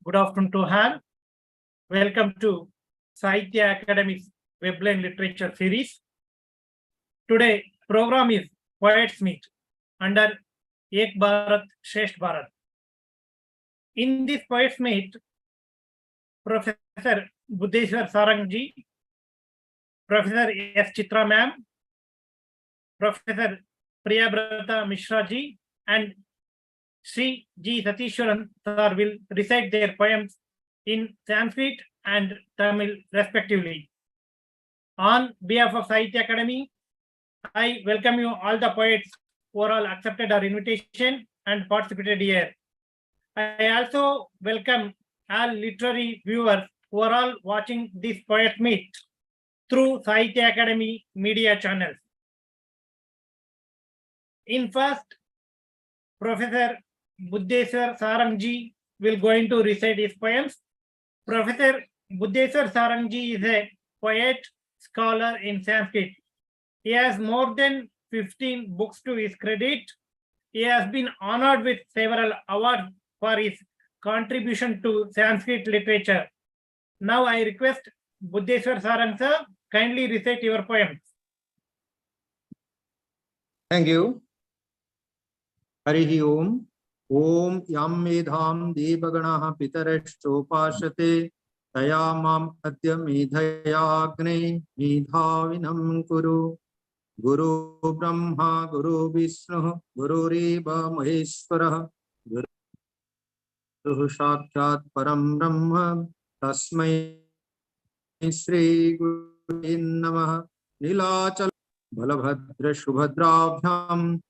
Good afternoon to all. Welcome to Sahitya Academy's Webline Literature Series. Today program is Poets Meet under Ek Bharat, Shreshtha Bharat. In this Poets Meet, Professor Buddheshwar Sarangji, Professor S. Chitra ma'am, Professor Priyabrata Mishra ji, and Sri G. Sathishwaran sir will recite their poems in Sanskrit and Tamil respectively. On behalf of Sahitya Academy, I welcome you all the poets who are all accepted our invitation and participated here. I also welcome all literary viewers who are all watching this Poet Meet through Sahitya Academy media channels. In first, Professor Buddheshwar Sarangji will going to recite his poems. Professor Buddheshwar Sarangji is a poet, scholar in Sanskrit. He has more than 15 books to his credit. He has been honored with several awards for his contribution to Sanskrit literature. Now I request Buddheshwar Sarang sir, kindly recite your poems. Thank you. Harihi Om. Om Yam Medham Devaganaha Pitarashchopashate Tayamam Adya Medhayagne Medhavinam Kuru Guru Brahma Guru Vishnu Guru Reva Maheshwara Guru Sakshat Param Brahma Tasmai Shri Guru Namah Nilachal Balabhadra Shubhadrabhyam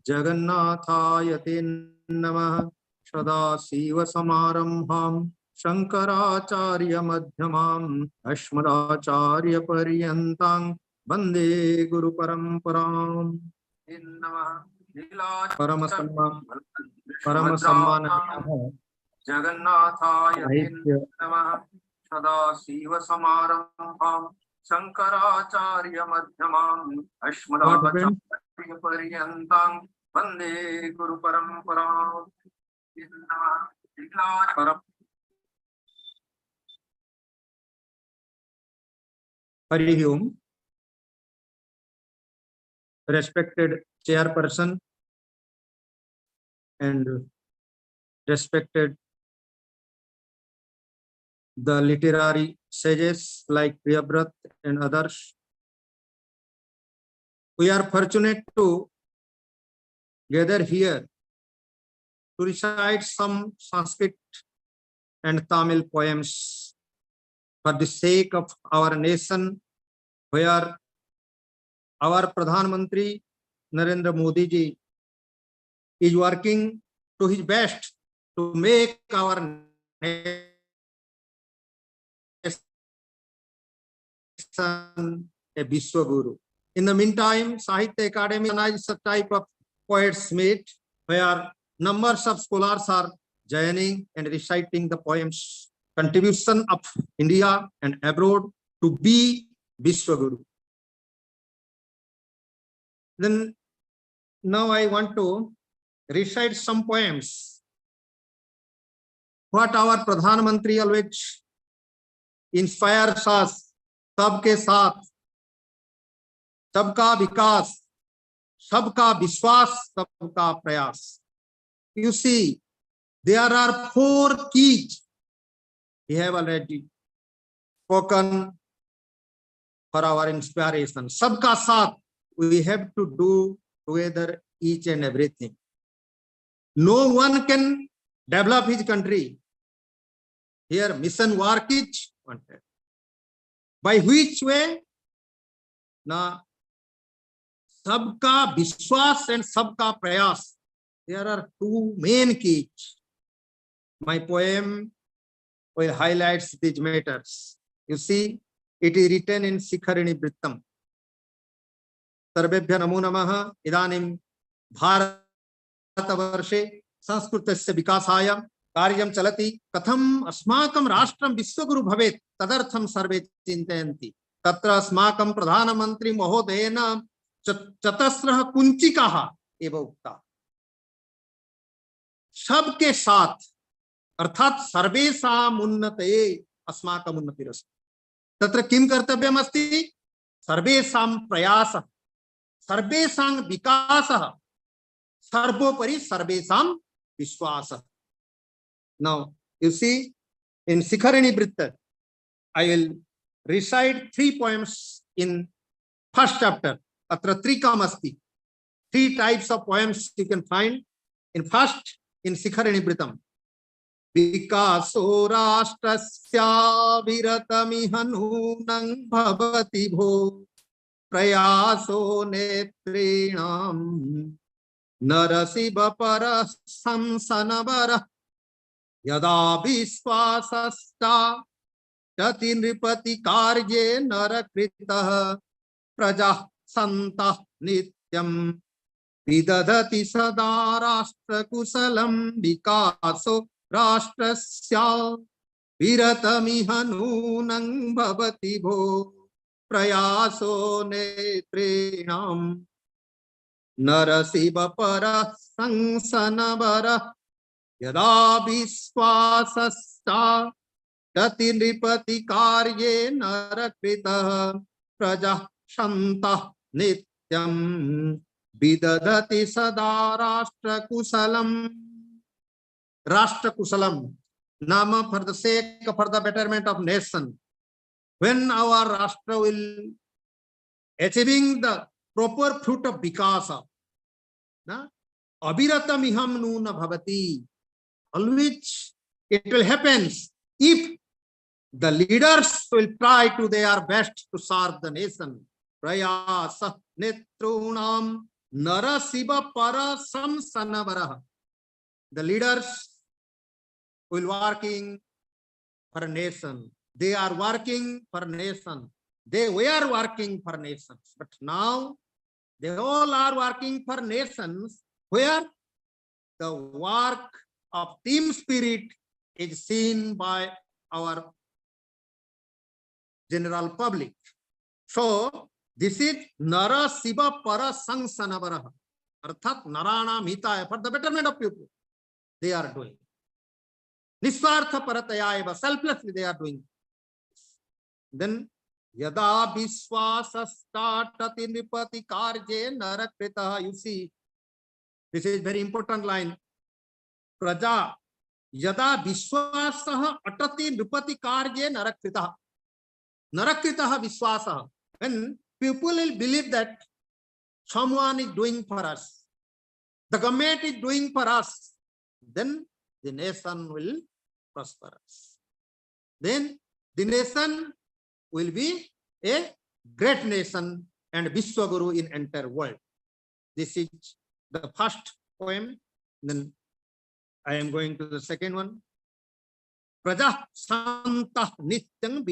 Jagannathayate Namah Sadasiva Samarambham Shankaracharya Madhyamam Ashmadacharya Paryantam Bande Guru Paramparam Paramasamman Jagannathayate Namah Sadasiva Samarambham Shankaracharya Madhyamam Ashmadacharya Paryantam Bande Guru Paramparam. Harihi Om. Respected chairperson and respected the literary sages like Priyabrat and others, we are fortunate to gather here to recite some Sanskrit and Tamil poems for the sake of our nation, where our Pradhan Mantri Narendra Modi ji is working to his best to make our nation a Vishwa Guru. In the meantime, Sahitya Academy organizes a type of poets meet where numbers of scholars are joining and reciting the poems, contribution of India and abroad to be Vishwa Guru. Then now I want to recite some poems. What our Pradhan Mantri always inspires us, सबके साथ, सबका विकास, सबका विश्वास, सबका प्रयास. You see, there are 4 keys we have already spoken for our inspiration. Sabka saath, we have to do together each and everything. No one can develop his country. Here mission work is wanted. By which way? Na sabka vishwas and sabka prayas. There are 2 main keys. My poem will highlight these matters. You see, it is written in Sikharini Vrittam. Sarvebhya namo namaha idanim Bharatavarshe Sanskritasya vikasaya Karyam chalati katham asmakam rashtraam Vishwaguru bhavet tadartham sarve chintayanti tatra asmakam pradhana mantri mahodayena chatasrah kunchikaha eva ukta. सबके साथ अर्थात सर्वेषाम् उन्नतये अस्माकम् उन्नतिरस्ति। तत्र किं कर्तव्यमस्ति? सर्वेषां प्रयासः, सर्वेषां विकासः, सर्वोपरि सर्वेषां विश्वासः. Now you see in Sikharini Vritta, I will recite 3 poems in first chapter. Atra trikam asti. 3 types of poems you can find in first in Sikharini Vrittam. Vikaso rashtrasya viratamiha nunang bhavati bho prayaso netrinam narasiva parasamsanavara yada viswasasta tati nripati karye narakritah praja santah nityam vidadati sada rashtra kusalam vikaso rashtrasya viratamiha nunang bhavati bho prayaso netrinam narasiva parasamsanavara yada viswasasta tati nripati karye narakritah praja shantah nityam vidadati sada rashtra kusalam. Rashtra kusalam, nama for the sake, for the betterment of nation. When our rashtra will achieving the proper fruit of vikasa, abhiratamiham nuna bhavati, always it will happen if the leaders will try to their best to serve the nation. Prayasa netrunam narasiva parasam sanavara. The leaders will working for a nation. They are working for a nation. They were working for nations. But now they all are working for nations where the work of team spirit is seen by our general public. So this is Nara Siva Para Sangsanavaraha. Arthat Narana Mitaya, for the betterment of people. They are doing. Niswartha Parataya eva, selflessly they are doing. Then Yada Viswasasta Tati Nripati Karje Narakrita. You see, this is very important line. Praja Yada Viswasaha Atati Nripati Karje Narakrita. Narakrita Viswasaha. When people will believe that someone is doing for us, the government is doing for us, then the nation will prosper us. Then the nation will be a great nation and Vishwaguru in entire world. This is the first poem. Then I am going to the second one. Praja Santah Nityam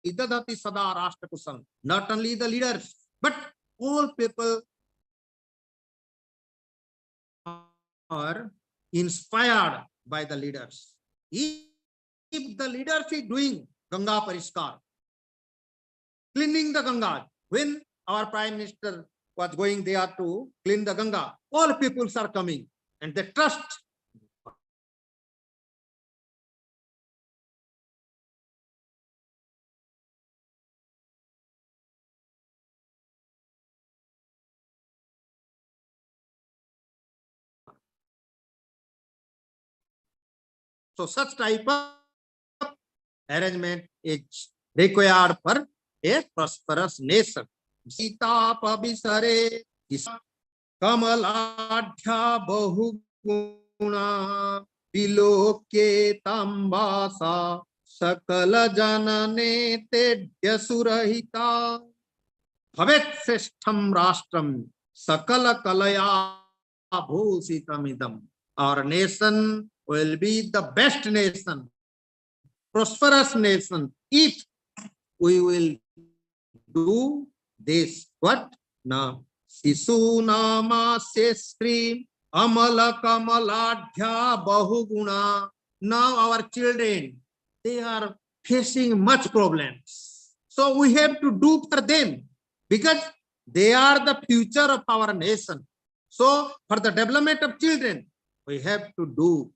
Idadati Sada Rashtra Kusam. Not only the leaders, but all people are inspired by the leaders. If the leaders is doing Ganga Pariskar, cleaning the Ganga, when our Prime Minister was going there to clean the Ganga, all peoples are coming and they trust. So such type of arrangement is required for a prosperous nation. Sita Pabisare Kamaladhya Bahuguna Biloke Tambasa Sakala Janane Tedya Surahita Bhavet Sreshtham Rashtram Sakala Kalaya Bhusitamidam. Our nation will be the best nation, prosperous nation, if we will do this. What? Now, Sisu Nama Sestri Amala Kamaladhya Bahuguna. Now our children, they are facing much problems. So we have to do for them because they are the future of our nation. So for the development of children, we have to do.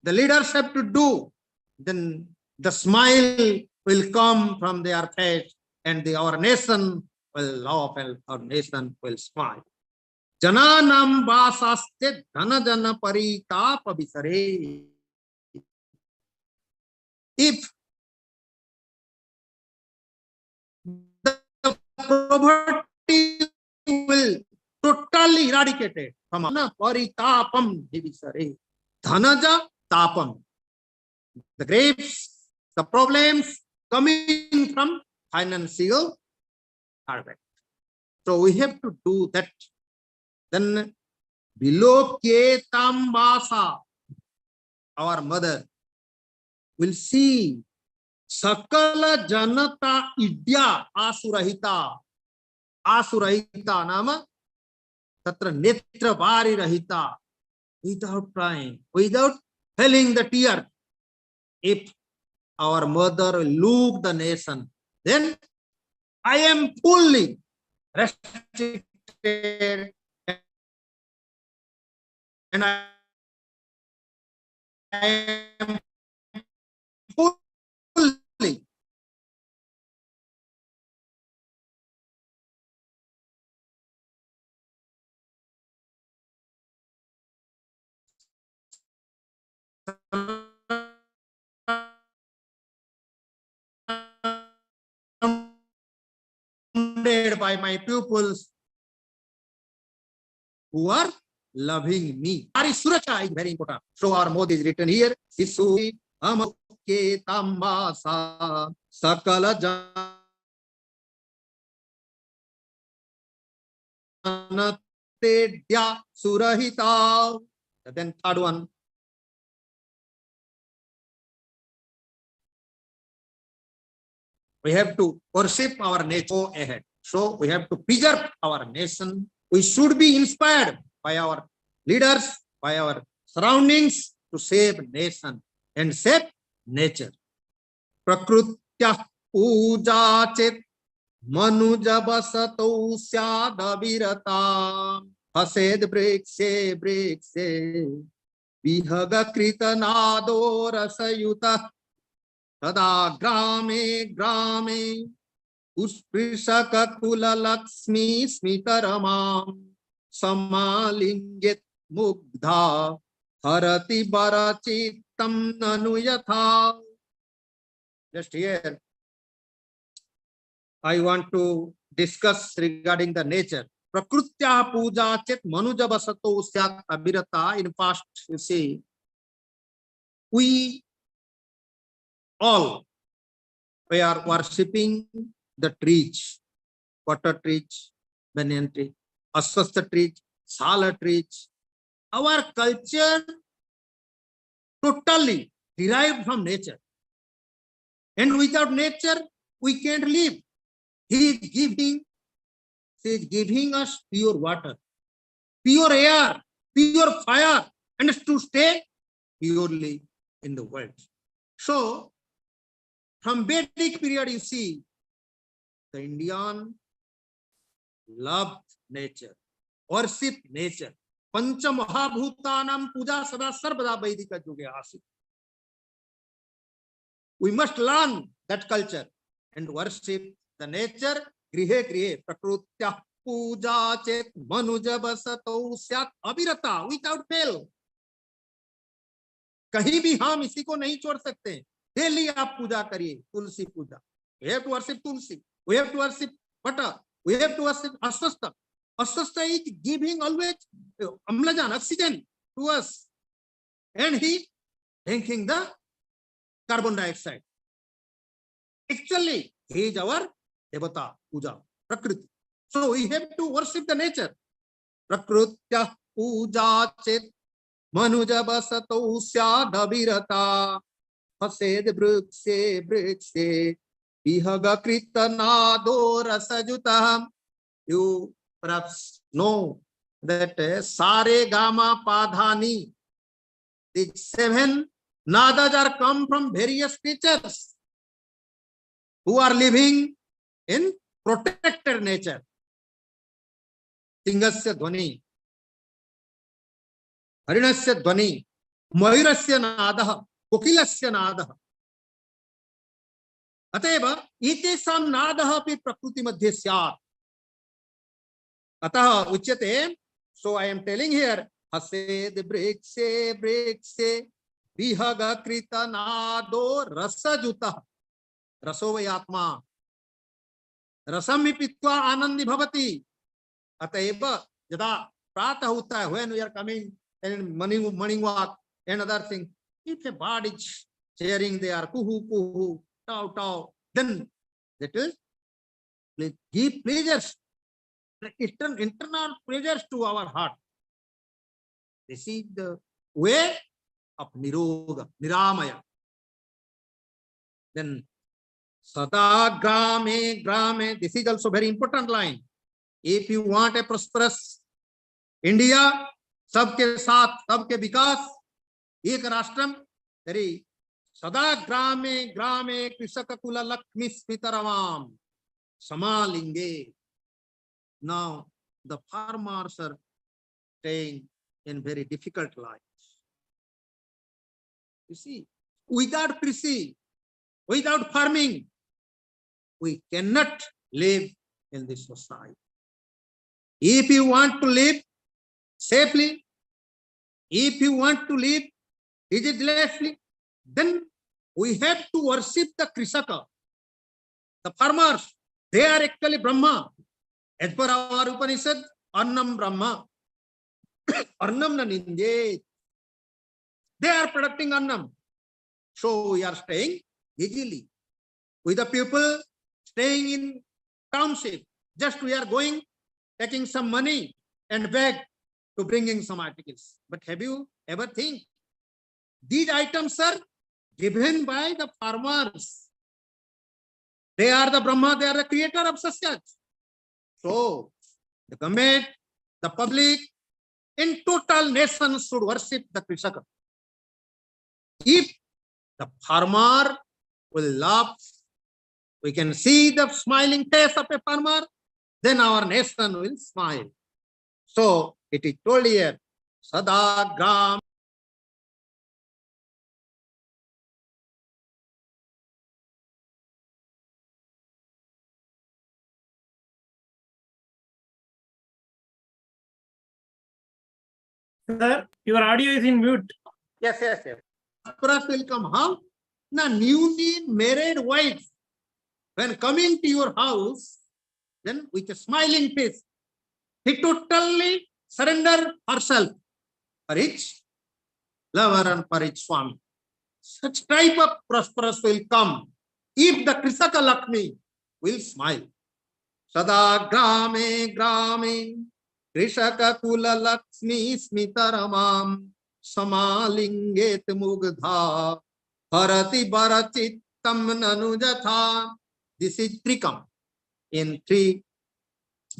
The leaders have to do. Then the smile will come from their face, and our nation will laugh and our nation will smile. Jananam vasaste dhana jana paritapa visare. If the poverty will totally eradicated from paritapam divisare. Dhanaja tapam. The grapes, the problems coming from financial harvest. So we have to do that. Then Vilokyetam Vasa, our mother, will see Sakala Janata Idya Asurahita. Asurahita Nama Tatra Netra Vari Rahita. Without crying, without felling the tear. If our mother look the nation, then I am fully restricted and I am fully surrounded by my pupils who are loving me. Our Suracha is very important. So our mode is written here. Isu amukke tambasa sakala janatedya surahita. Then third one. We have to worship our nature ahead. So we have to preserve our nation. We should be inspired by our leaders, by our surroundings to save nation and save nature. Prakrutya puja chit manuja basato syadavirata hased brikshe brikshe vihaga krita nado rasayuta tada grame grame Usprisaka kula lakshmi smitaramam samalingit mugdha harati barachitam nanuyatha. Just here, I want to discuss regarding the nature. Prakrutya puja chet manuja basato syat abhirata. In past, you see, we all are worshipping the trees, water trees, banyan tree, ashwastha trees, sala trees. Our culture totally derived from nature. And without nature, we can't live. He is giving us pure water, pure air, pure fire, and to stay purely in the world. So, from Vedic period, you see, the Indian loved nature, worship nature. Pancha Mahabhutanam Puja Sada Sarvada Vaidika Yuge Asi. We must learn that culture and worship the nature. Grihe grihe prakrutya puja chet manuja basato syat abhirata, without fail. कहीं भी हम इसी को नहीं छोड़ सकते. Daily आप पूजा करिए, तुलसी पूजा. We have to worship Tulsi. We have to worship Bharat. We have to worship Ashwastha. Ashwastha is giving always amlajan, oxygen to us. And he drinking the carbon dioxide. Actually, he is our devata, puja, prakriti. So we have to worship the nature. Prakrutya puja chet manuja basato syadabhirata hased brikshe brikshe vihaga krita nado rasajutam. You perhaps know that sare gama padhani, the 7 nadas are come from various creatures who are living in protected nature. Singasya dhvani, हरिणस्य ध्वनि, मयूरस्य नादः, कोकिलस्य नादः। अतएव एतेषां नादः अपि प्रकृति मध्ये स्यात्। अतः उच्यते, सो I am telling here, हसेद वृक्षे वृक्षे विहगकृत नादो रसजुतः, रसो वै आत्मा, रसम पीत्वा आनंदी भवति। अतएव यदा प्रातः होता है, when we are coming and morning walk and other thing, if a bird is cheering, they are kuhu kuhu, tau tau, then that will give pleasures, internal pleasures to our heart. This is the way of niroga, niramaya. Then sada grame grame, this is also very important line. If you want a prosperous India, सबके साथ सबके विकास, एक राष्ट्रम, तरी सदा ग्रामे ग्रामे कृषक कुल Lakshmi स्मितरवाम समालिंगे. Now the farmers are staying in very difficult lives. You see, without krishi, without farming, we cannot live in this society. If you want to live safely, if you want to live digitally, then we have to worship the Krishaka. The farmers, they are actually Brahma. As per our Upanishad, Annam Brahma. Annam na ninde. They are producing Annam. So we are staying easily. With the people staying in township, just we are going, taking some money and beg to bringing some articles. But have you ever think these items are given by the farmers? They are the Brahma, they are the creator of Sasyaj. So the government, the public, in total nation should worship the Krishaka. If the farmer will laugh, we can see the smiling face of a farmer, then our nation will smile. So it is told here, Sada Gram. Sir, your audio is in mute. Yes, yes, yes. Prosperous will come. How? Now, newly married wife, when coming to your house, then with a smiling face, he totally surrender herself for each lover and for each Swami. Such type of prosperous will come if the Krishaka Lakshmi will smile. Sada grame grame Krishaka Kula Lakshmi Smitaramam Samalinget Mugdha Bharati Bharachittam Nanujatha. This is Trikam. In 3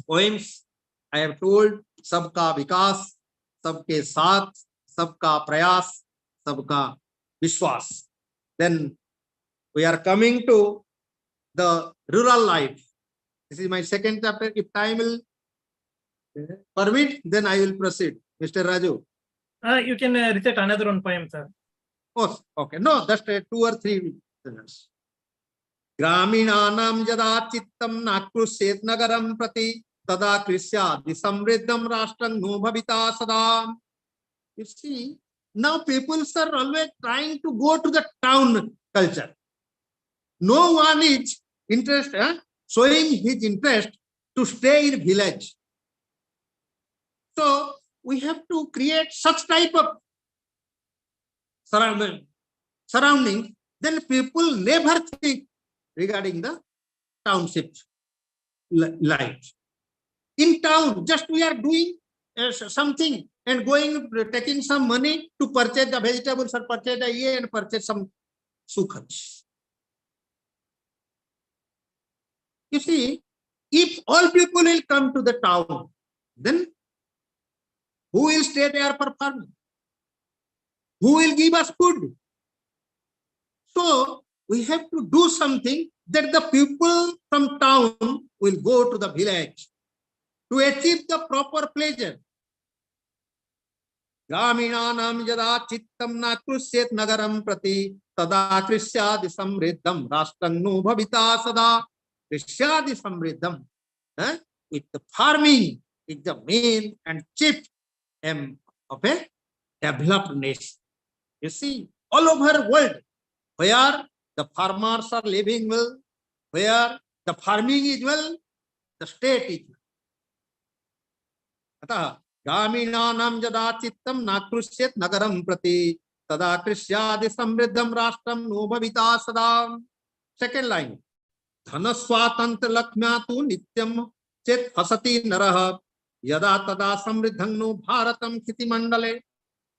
poems, I have told Sabka Vikas, Sabke Saath, Sabka Prayas, Sabka Vishwas. Then we are coming to the rural life. This is my second chapter. If time will permit, then I will proceed. Mr. Raju. You can recite another one poem, sir. Oh, okay. No, just 2 or 3 minutes. Graminanam yada chittam nakrushet nagaram prati tada krisya disamriddham rashtrang no bhavita sada. You see, now people are always trying to go to the town culture. No one is interested, showing his interest to stay in village. So we have to create such type of surrounding, then people never think regarding the township life. In town, just we are doing something and going, taking some money to purchase the vegetables or purchase the year and purchase some sukhas. You see, if all people will come to the town, then who will stay there for farming? Who will give us food? So we have to do something that the people from town will go to the village to achieve the proper pleasure. ग्रामीणानां यदा चित्तं न कृष्येत् नगरं प्रति तदा कृष्यादि समृद्धं राष्ट्रं नु भविता सदा कृष्यादि समृद्धं. With the farming is the main and chief aim of a developed nation. You see, all over world, where the farmers are living well, where the farming is well, the state is well. अतः ग्रामीणानां यदा चित्तं न कृष्येत् नगरं प्रति तदा कृष्यादि समृद्धं राष्ट्रं no भविता सदा. Second line, धन स्वातंत्र लक्ष्म्या तु नित्यं चेत् हसति नरः यदा तदा समृद्धं नो भारतं क्षितिमण्डले.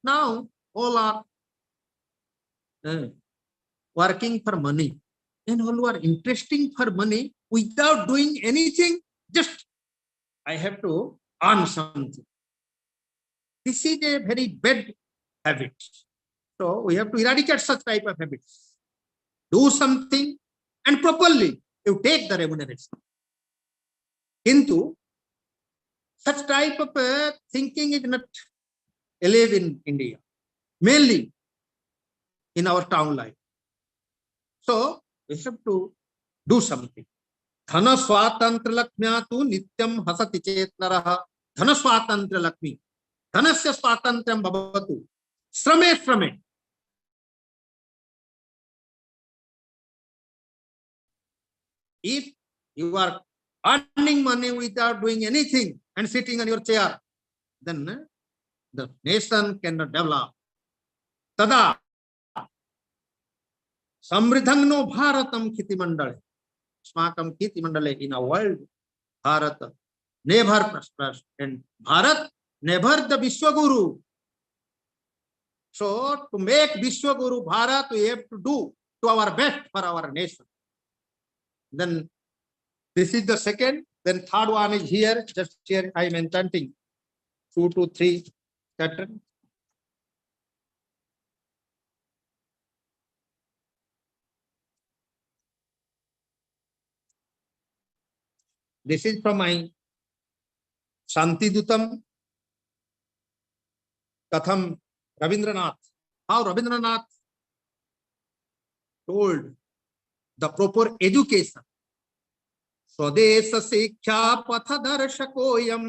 Now all are working for money, and all are interesting for money without doing anything. Just I have to earn something. This is a very bad habit. So we have to eradicate such type of habits. Do something and properly you take the remuneration. Into such type of thinking is not alive in India, mainly in our town life. So we have to do something. धन स्वातंत्र लक्ष्म्या तु नित्यं हसति चेत् नरः. धन स्वातंत्र लक्ष्मी, धनस्य स्वातंत्र्यं भवतु. श्रमे श्रमे. If you are earning money without doing anything and sitting on your chair, then the nation cannot develop. Tada samridhang no bharatam kiti mandale. Smakam kiti mandale. In a world, Bharat never prospers, and Bharat never the Vishwaguru. So to make Vishwaguru Bharat, we have to do to our best for our nation. Then this is the second. Then third one is here. Just here I am intending 2 to 3 pattern. This is from my Shanti Dutam Katham Rabindranath. How Rabindranath told the proper education. स्वदेश शिक्षा पथ दर्शकोयम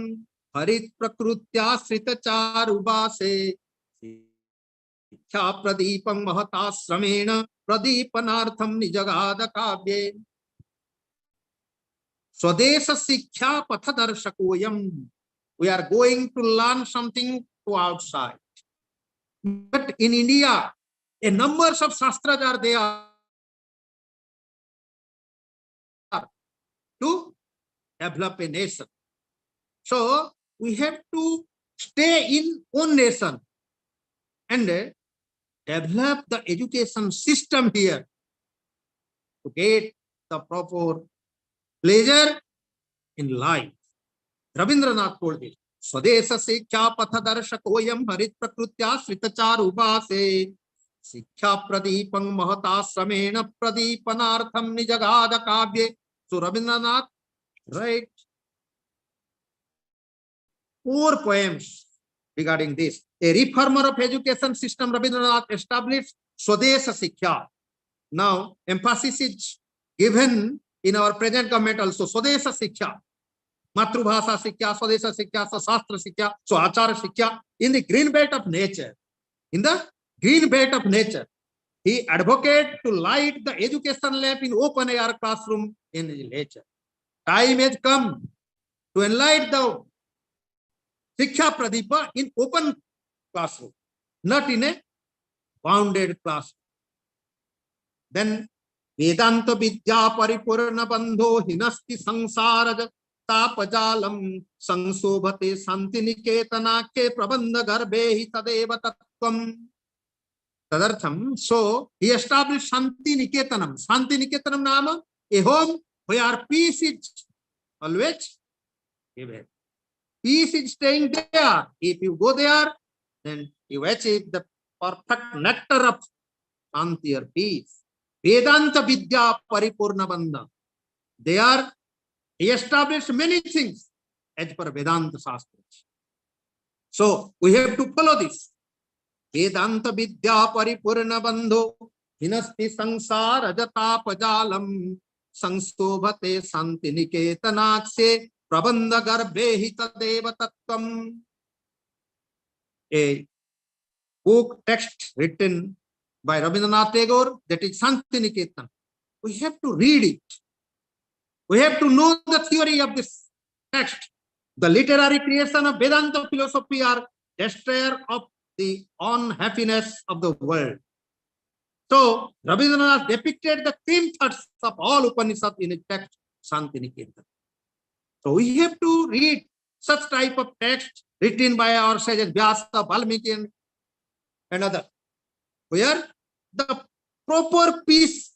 हरित प्रकृत्याश्रित चारुबासे शिक्षा प्रदीपं महताश्रमेण प्रदीपनार्थं निजगाद काव्ये. स्वदेश शिक्षा पथ दर्शकोयम. We are going to learn something to outside. But in India, a numbers of shastras are there to develop a nation. So we have to stay in one nation and develop the education system here to get the proper pleasure in life. Rabindranath told this. Swadesha Sikkha Patha Darshakoyam Harit Prakrutya Sritacharubase Sikkha Pradipang Mahatasamena Pradipanartham Nijagada Kavye. So Rabindranath write 4 poems regarding this. A reformer of education system, Rabindranath established Swadesha Sikkha. Now emphasis is given in our present government also. Swadesha Sikkha. Matrubhasha Sikkha, Swadesha Sikkha, Shastra Sikkha, so Achara Sikkha. In the green belt of nature, in the green belt of nature, he advocated to light the education lamp in open air classroom in nature. Time has come to enlight the Sikkha Pradipa in open classroom, not in a bounded classroom. Then Vedanta Vidya Paripurna Bandho Hinasti Sansara Tapajalam Sansobhate Santiniketana Ke Prabandha Garbhe Tadeva Tattvam. Tadartham. So he established Shanti Niketanam. Shanti Niketanam Nama, a home where peace is always given. Peace is staying there. If you go there, then you achieve the perfect nectar of Shanti or peace. Vedanta Vidya Paripurna Bandha. He established many things as per Vedanta Shastras. So we have to follow this. Vedanta Vidya Paripurna Bandho Hinasti Sansara Jatapajalam Sanstobhate Santi Niketanakse Prabandha Garbhe Hitadeva Tattvam. A book text written by Rabindranath Tagore, that is Santi Niketan. We have to read it. We have to know the theory of this text. The literary creation of Vedanta philosophy are destroyer of the unhappiness of the world. So Rabindranath depicted the cream thoughts of all Upanishads in his text Santi Niketan. So we have to read such type of text written by our sages Vyasa, Valmiki and others, where the proper peace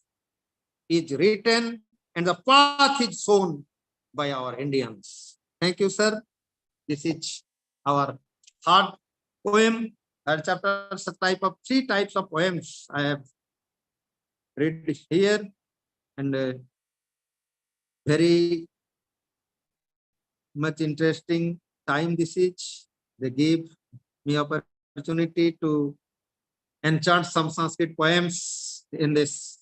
is written and the path is shown by our Indians. Thank you, sir. This is our third poem, third chapter, three types of poems I have read here, and very much interesting time this is. They gave me opportunity to enchant some Sanskrit poems in this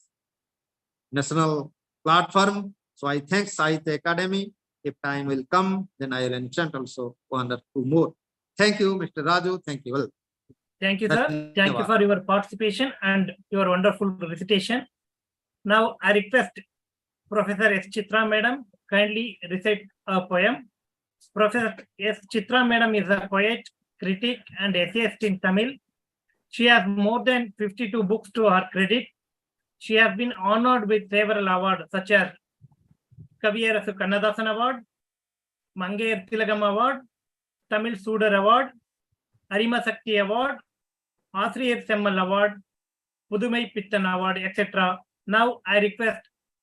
national platform. So I thank Sahitya Academy. If time will come, then I will enchant also one or two more. Thank you, Mr. Raju. Thank you all. Thank you, sir. Thank you for your participation and your wonderful recitation. Now I request Professor S. Chitra Madam kindly recite a poem. Professor S. Chitra Madam is a poet, critic, and essayist in Tamil. She has more than 52 books to her credit. She has been honored with several awards such as Kaviyarasu Kannadasan Award, Mangayar Tilagam Award, Tamil Sudar Award, Arima Sakti Award, Asriyar Semmal Award, Pudumai Pittan Award, etc. Now I request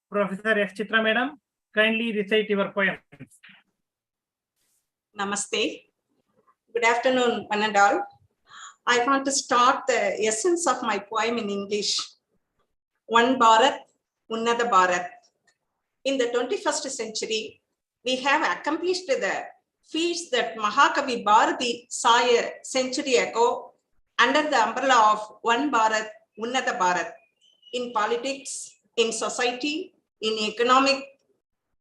Professor S. Chitra Madam kindly recite your poems. Namaste. Good afternoon, one and all. I want to start the essence of my poem in English. One Bharat, Unnata Bharat. In the 21st century, we have accomplished the feats that Mahakavi Bharati saw a century ago under the umbrella of One Bharat, Unnata Bharat. In politics, in society, in economic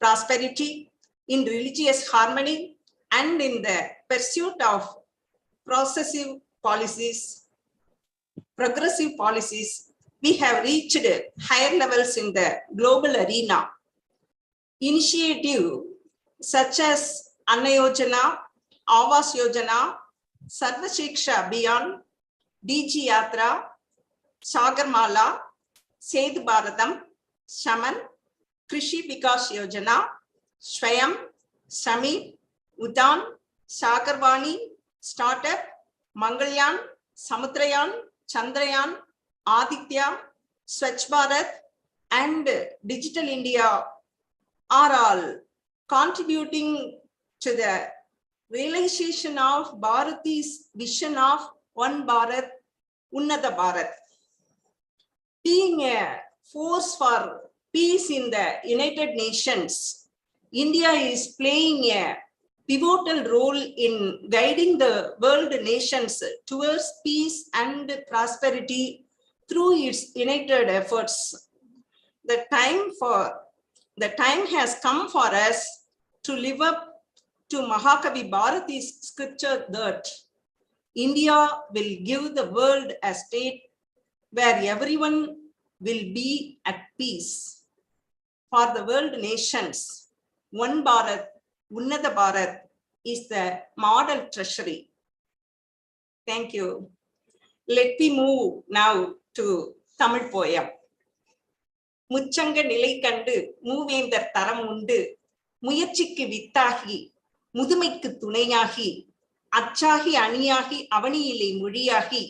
prosperity, in religious harmony, and in the pursuit of progressive policies, we have reached higher levels in the global arena. Initiative such as Anna Yojana, Avas Yojana, Sarva Shiksha Abhiyan, DG Yatra, Sagarmala, Setu Bharatam, Shaman, Krishi Vikas Yojana, Swayam, Sami, Udan, Sagarvani, Startup, Mangalyan, Samudrayan, Chandrayan, Aditya, Swachh Bharat, and Digital India are all contributing to the realization of Bharati's vision of One Bharat, Unnata Bharat. Being a force for peace in the United Nations, India is playing a pivotal role in guiding the world nations towards peace and prosperity through its united efforts. The time has come for us to live up to Mahakavi Bharati's scripture that India will give the world a state where everyone will be at peace. For the world nations, One Bharat, Unnata Bharat is the model treasury. Thank you. Let me move now to Tamil poem. முச்சங்க நிலை கண்டு மூவேந்தர் தரம் உண்டு முயற்சிக்கு வித்தாகி முதுமைக்கு துணையாகி அச்சாகி அணியாகி அவனியிலே மொழியாகி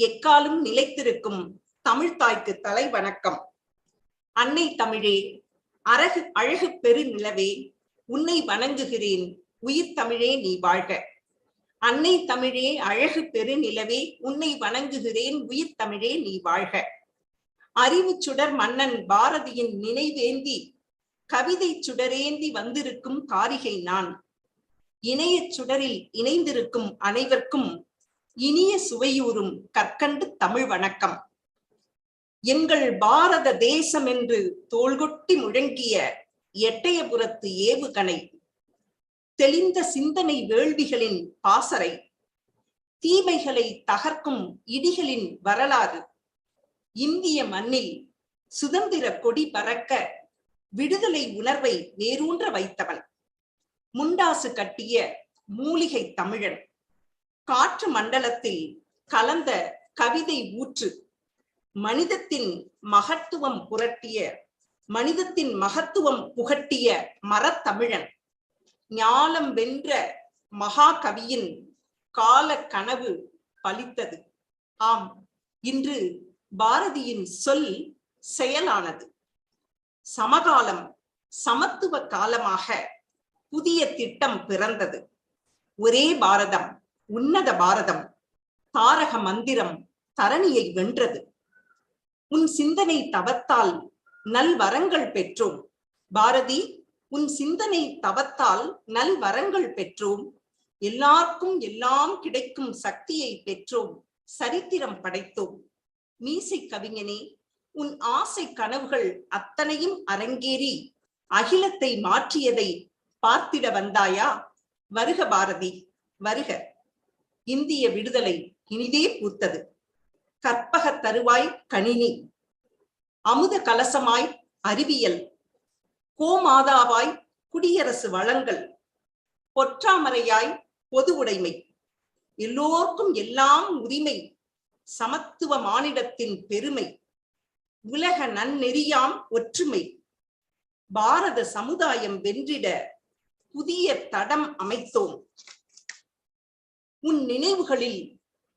எக்காலும் நிலைத்திருக்கும் தமிழ்தாய்க்கு தலை வணக்கம். அன்னை தமிழே, அழகு பெரு நிலவே, உன்னை வணங்குகிறேன், உயிர் தமிழே நீ வாழ்க. அன்னை தமிழே, அழகு பெரு நிலவே, உன்னை வணங்குகிறேன், உயிர் தமிழே நீ வாழ்க. அறிவு சுடர் மன்னன் பாரதியின் நினைவேந்தி கவிதை சுடரேந்தி வந்திருக்கும் காரிகை நான். இணையச் சுடரில் இணைந்திருக்கும் அனைவருக்கும் இனிய சுவையூறும் கற்கண்டு தமிழ் வணக்கம். எங்கள் பாரத தேசம் என்று தோள்கொட்டி முழங்கிய எட்டயபுரத்து ஏவுகணை, தெளிந்த சிந்தனை வேள்விகளின் பாசறை, தீமைகளை தகர்க்கும் இடிகளின் வரலாறு, இந்திய மண்ணில் சுதந்திர கொடி பறக்க விடுதலை உணர்வை வேரூன்ற வைத்தவன், முண்டாசு கட்டிய மூலிகை தமிழன், காற்று மண்டலத்தில் கலந்த கவிதை ஊற்று, மனிதத்தின் மகத்துவம் புகட்டிய மரத்தமிழன், ஞாலம் வென்ற மகாகவியின் கால கனவு பலித்தது. ஆம், இன்று பாரதியின் சொல் செயலானது. சமகாலம் சமத்துவ காலமாக புதிய திட்டம் பிறந்தது. ஒரே பாரதம், உன்னத பாரதம், தாரக மந்திரம் தரணியை வென்றது. உன் சிந்தனை தவத்தால் நல்வரங்கள் பெற்றோம் பாரதி, உன் சிந்தனை தவத்தால் நல்வரங்கள் பெற்றோம். எல்லாருக்கும் எல்லாம் கிடைக்கும் சக்தியை பெற்றோம், சரித்திரம் படைத்தோம். மீசை கவிஞனே, உன் ஆசை கனவுகள் அத்தனையும் அரங்கேறி அகிலத்தை மாற்றியதை பார்த்திட வந்தாயா? வருக பாரதி, வருக. இந்திய விடுதலை இனிதே பூத்தது. கற்பக தருவாய் கணினி, அமுத கலசமாய் அறிவியல், கோமாதாவாய் குடியரசு வளங்கள், பொற்றாமரையாய் பொது உடைமை, எல்லோர்க்கும் எல்லாம் உரிமை, சமத்துவ மானிடத்தின் பெருமை, உலக நன்னெறியாம் ஒற்றுமை, பாரத சமுதாயம் வென்றிட புதிய தடம் அமைத்தோம். உன் நினைவுகளில்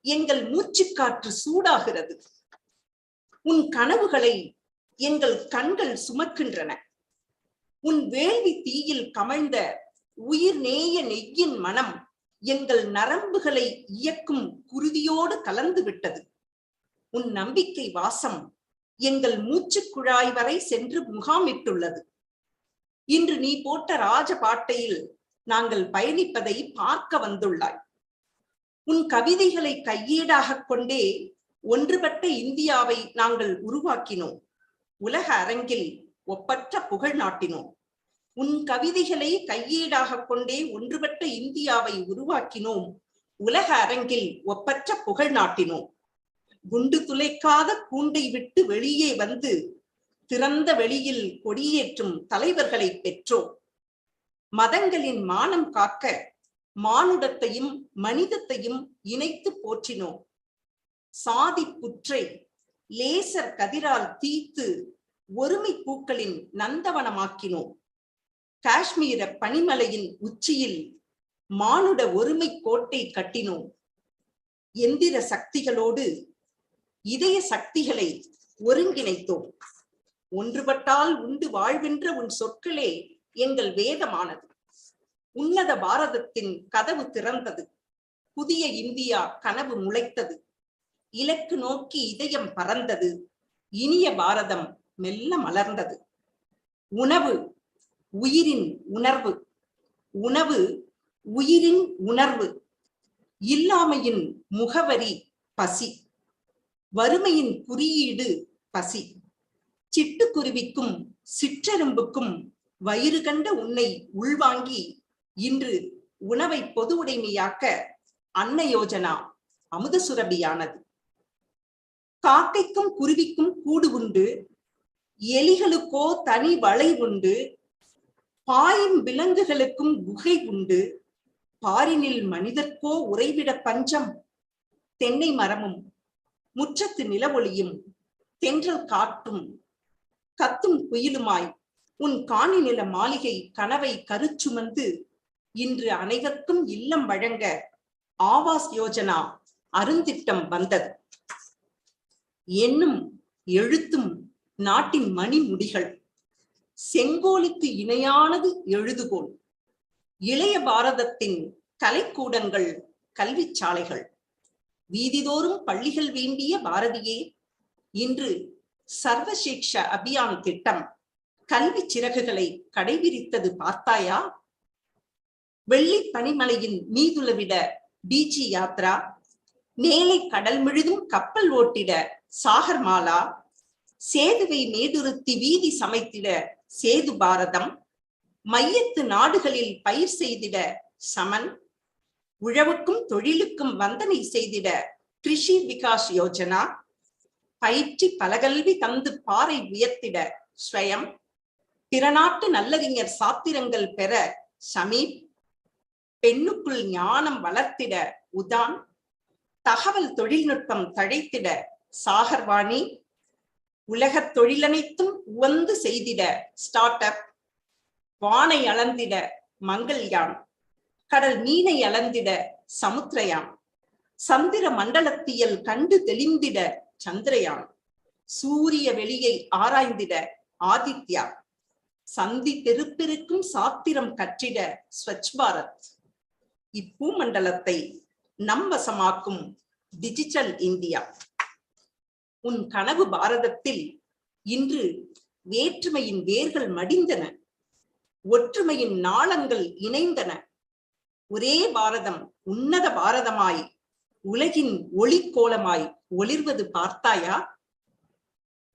எங்கள் மூச்சுக்காற்று சூடாகிறது. உன் கனவுகளை எங்கள் கண்கள் சுமக்கின்றன. உன் வேள்வி தீயில் கமழ்ந்த உயிர் நேய நெய்யின் மனம் எங்கள் நரம்புகளை இயக்கும் குருதியோடு கலந்து விட்டது. உன் நம்பிக்கை வாசம் எங்கள் மூச்சு குழாய் வரை சென்று முகாமிட்டுள்ளது. இன்று நீ போட்ட ராஜ பாட்டையில் நாங்கள் பயணிப்பதை பார்க்க வந்துள்ளாய். உன் கவிதைகளை கையீடாக கொண்டே ஒன்றுபட்ட இந்தியாவை நாங்கள் உருவாக்கினோம். உலக அரங்கில் ஒப்பற்ற புகழ் நாட்டினோம். உன் கவிதைகளை கையீடாக கொண்டே ஒன்றுபட்ட இந்தியாவை உருவாக்கினோம். உலக அரங்கில் ஒப்பற்ற புகழ் நாட்டினோம். குண்டு துளைக்காத கூண்டை விட்டு வெளியே வந்து திறந்த வெளியில் கொடியேற்றும் தலைவர்களை பெற்றோம். மதங்களின் மானம் காக்க மானுடத்தையும் மனிதத்தையும் இணைத்து போற்றினோம். சாதி புற்றை லேசர் கதிரால் தீத்து ஒருமை பூக்களின் நந்தவனமாக்கினோம். காஷ்மீர பனிமலையின் உச்சியில் மானுட ஒருமை கோட்டை கட்டினோம். எந்திர சக்திகளோடு இதய சக்திகளை ஒருங்கிணைத்தோம். ஒன்றுபட்டால் உண்டு வாழ்வென்ற உன் சொற்களே எங்கள் வேதமானது. உன்னத பாரதத்தின் கதவு திறந்தது. புதிய இந்தியா கனவு முளைத்தது. இலக்கு நோக்கி இதயம் பறந்தது. இனிய பாரதம் மெல்ல மலர்ந்தது. உணவு உயிரின் உணர்வு, உணவு உயிரின் உணர்வு. இல்லாமையின் முகவரி பசி, வறுமையின் குறியீடு பசி. சிட்டுக்குருவிக்கும் சிற்றெரும்புக்கும் வயிறு கண்ட உன்னை உள்வாங்கி இன்று உணவை பொது உடைமையாக்க அன்ன யோஜனா அமுத சுரபியானது. காக்கைக்கும் குருவிக்கும் கூடு உண்டு, எலிகளுக்கோ தனி வளை உண்டு, பாயும் விலங்குகளுக்கும் குகை உண்டு, பாரினில் மனிதர்க்கோ உறைவிட பஞ்சம். தென்னை மரமும் முற்றத்து நிலவொளியும் தென்றல் காற்றும் கத்தும் குயிலுமாய் உன் காணி நில மாளிகை கனவை கருச்சுமந்து இன்று அனைவருக்கும் இல்லம் வழங்க ஆவாஸ் யோஜனா அருந்திட்டம் வந்தது. எண்ணும் எழுத்தும் நாட்டின் மணிமுடிகள், செங்கோலுக்கு இணையானது எழுதுகோல். இளைய பாரதத்தின் கலைக்கூடங்கள் கல்வி சாலைகள், வீதிதோறும் பள்ளிகள் வேண்டிய பாரதியே, இன்று சர்வ சிக்ஷா அபியான் திட்டம் கல்வி சிறகுகளை கடைபிடித்தது பார்த்தாயா? வெள்ளி பனிமலையின் மீதுலவிட பீச்சி யாத்ரா, மேலை கடல் முழுதும் கப்பல் ஓட்டிட சாகர்மாலா, சேதுவை மேடுருத்தி வீதி சமைத்திட சேது பாரதம், மையத்து நாடுகளில் பயிர் செய்திட சமன், உழவுக்கும் தொழிலுக்கும் வந்தனை செய்திட கிருஷி விகாஸ் யோஜனா, பயிற்சி பலகல்வி தந்து பாறை உயர்த்திட ஸ்வயம், பிறநாட்டு நல்லறிஞர் சாத்திரங்கள் பெற சமீப், பெண்ணுக்குள் ஞானம் வளர்த்திட உதான், தகவல் தொழில்நுட்பம் தழைத்திட சாகர்வாணி, உலகத் தொழிலனைத்தும் உவந்து செய்திட ஸ்டார்ட் அப், வானை அளந்திட மங்கள்யான், கடல் மீனை அளந்திட சமுத்திரயான், சந்திர மண்டலத்தியல் கண்டு தெளிந்திட சந்திரயான், சூரிய வெளியை ஆராய்ந்திட ஆதித்யா, சந்தி தெருப்பெருக்கும் சாத்திரம் கற்றிட ஸ்வச் பாரத், இப்பூமண்டலத்தை நம்பசமாக்கும் டிஜிட்டல் இந்தியா. உன் கனவு பாரதத்தில் இன்று வேற்றுமையின் வேர்கள் மடிந்தன, ஒற்றுமையின் நாளங்கள் இணைந்தன. ஒரே பாரதம் உன்னத பாரதமாய் உலகின் ஒளிக்கோலமாய் ஒளிர்வது பார்த்தாயா?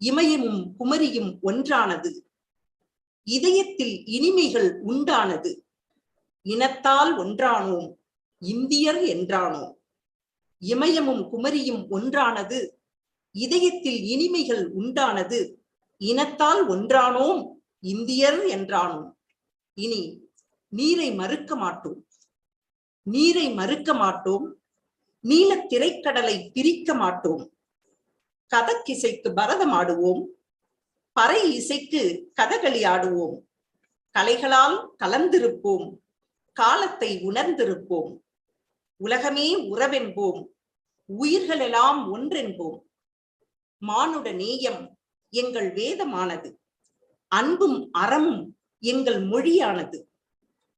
இமயமும் குமரியும் ஒன்றானது, இதயத்தில் இனிமைகள் உண்டானது. இனத்தால் ஒன்றானோம், இந்தியர் என்றானோம். இமயமும் குமரியும் ஒன்றானது, இதயத்தில் இனிமைகள் உண்டானது. இனத்தால் ஒன்றானோம், இந்தியர் என்றானோம். இனி நீரை மறுக்க மாட்டோம், நீரை மறுக்க மாட்டோம். நீல திரைக்கடலை பிரிக்க மாட்டோம். கதக் இசைக்கு பரதம் ஆடுவோம், பறை இசைக்கு கதகளி ஆடுவோம். கலைகளால் கலந்திருப்போம், காலத்தை உணர்ந்திருப்போம். உலகமே உறவென்போம், உயிர்களெல்லாம் ஒன்றென்போம். மானுட நேயம் எங்கள் வேதமானது, அன்பும் அறமும் எங்கள் மொழியானது.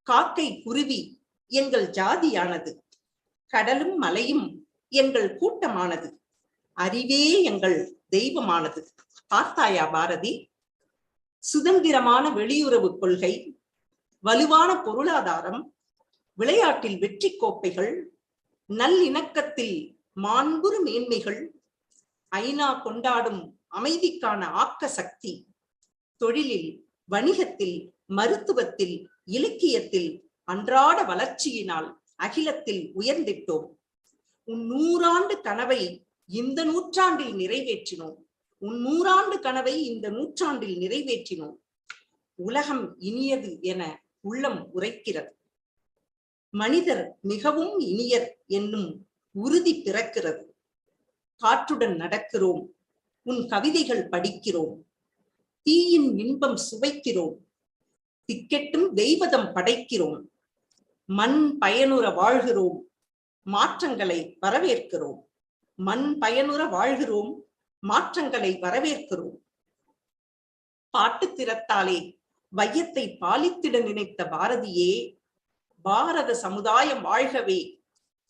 காக்கை குருவி எங்கள் ஜாதியானது, கடலும் மலையும் எங்கள் கூட்டமானது. அறிவே எங்கள் தெய்வமானது. பார்த்தாயா பாரதி? சுதந்திரமான வெளியுறவு கொள்கை, வலுவான பொருளாதாரம், விளையாட்டில் வெற்றி கோப்பைகள், நல்லிணக்கத்தில் மாண்புறு மேன்மைகள், ஐநா கொண்டாடும் அமைதிக்கான ஆக்க சக்தி, தொழிலில், வணிகத்தில், மருத்துவத்தில், இலக்கியத்தில் அன்றாட வளர்ச்சியினால் அகிலத்தில் உயர்ந்திட்டோம். உன் 100 ஆண்டு கனவை இந்த நூற்றாண்டில் நிறைவேற்றினோம். உன் 100 ஆண்டு கனவை இந்த நூற்றாண்டில் நிறைவேற்றினோம். உலகம் இனியது என உள்ளம் உரைக்கிறது. மனிதர் மிகவும் இனியர் என்னும் உறுதி பிறக்கிறது. காற்றுடன் நடக்கிறோம், உன் கவிதைகள் படிக்கிறோம். தீயின் இன்பம் சுவைக்கிறோம், திக்கெட்டும் தெய்வதம் படைக்கிறோம். மண் பயனுற வாழ்கிறோம், மாற்றங்களை வரவேற்கிறோம். மண் பயனுற வாழ்கிறோம், மாற்றங்களை வரவேற்கிறோம். பாட்டு திறத்தாலே வையத்தை பாலித்திட நினைத்த பாரதியே, பாரத சமுதாயம் வாழ்கவே,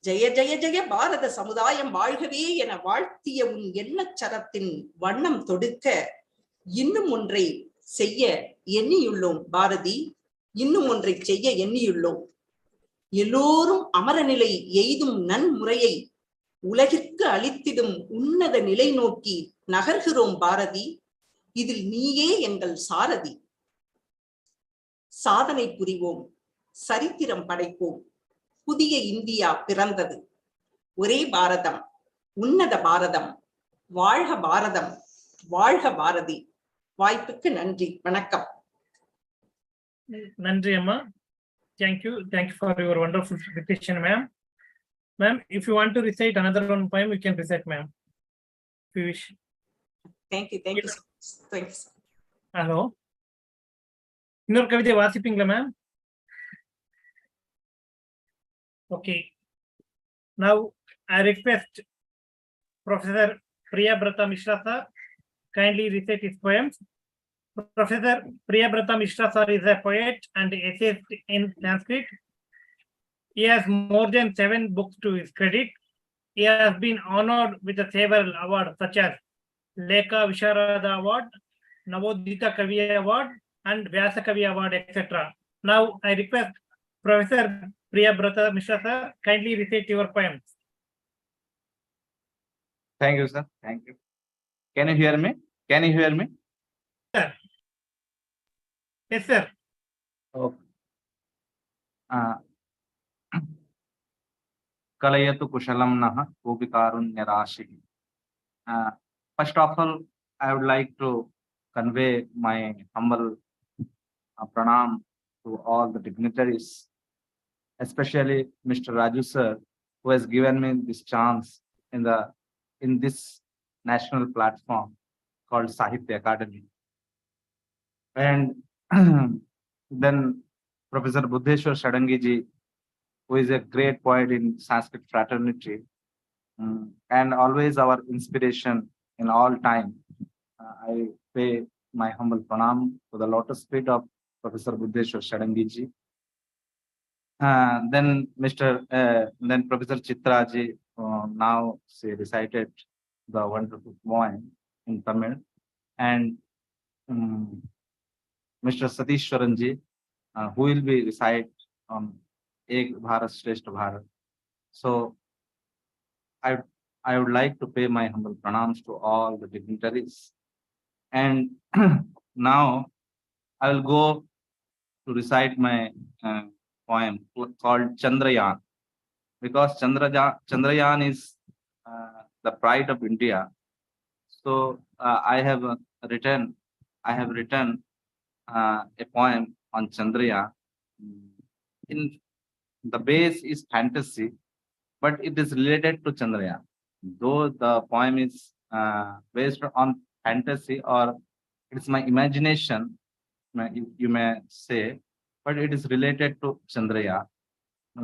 ஜெய ஜெய ஜெய பாரத சமுதாயம் வாழ்கவே என வாழ்த்திய உன் எண்ணச்சரத்தின் வண்ணம் தொடுக்க இன்னும் ஒன்றை செய்ய எண்ணியுள்ளோம் பாரதி, இன்னும் ஒன்றை செய்ய எண்ணியுள்ளோம். எல்லோரும் அமரநிலை எய்தும் நன்முறையை உலகிற்கு அளித்திடும் உன்னத நிலை நோக்கி நகர்கிறோம் பாரதி. இதில் நீயே எங்கள் சாரதி. சாதனை புரிவோம், சரித்திரம் படைப்போம். புதிய இந்தியா பிறந்தது. ஒரே பாரதம், உன்னத பாரதம். வாழ்க பாரதம், வாழ்க பாரதி. வாய்ப்புக்கு நன்றி, வணக்கம். நன்றி அம்மா. Thank you for your wonderful recitation, ma'am. Ma'am, if you want to recite another one poem, you can recite, ma'am, if you wish. Thank you so much. Thanks. Hello. இன்னொரு கவிதை வாசிப்பீங்களா ma'am? Okay. Now I request Professor Priyabrata Mishra sir kindly recite his poems. Professor Priyabrata Mishra sir is a poet and essayist in Sanskrit. He has more than 7 books to his credit. He has been honored with several awards such as Lekha Visharada Award, Navodita Kavi Award, and Vyasa Kavi Award, etc. Now I request Professor Priyabrata Mishra sir, kindly recite your poem. Thank you, sir. Thank you. Can you hear me? Can you hear me? Sir. Yes, sir. Okay. Kalayatu kushalam naha kopikarun nirashi. First of all, I would like to convey my humble pranam to all the dignitaries, especially Mr. Raju sir, who has given me this chance in this national platform called Sahitya Academy. And then Professor Buddheshwar Shadangi ji, who is a great poet in Sanskrit fraternity, and always our inspiration in all time. I pay my humble pranam to the lotus feet of Professor Buddheshwar Shadangi ji. Then Professor Chitra ji, now she recited the wonderful poem in Tamil, and Mr. Satishwaran ji, who will be recite on Ek Bharat Shreshtha Bharat. So I would like to pay my humble pranams to all the dignitaries. And now I will go to recite my poem called Chandrayaan, because Chandrayaan is the pride of India. So I have written a poem on Chandrayaan. In the base is fantasy, but it is related to Chandrayaan. Though the poem is based on fantasy, or it's my imagination, you may say, but it is related to Chandrayaan.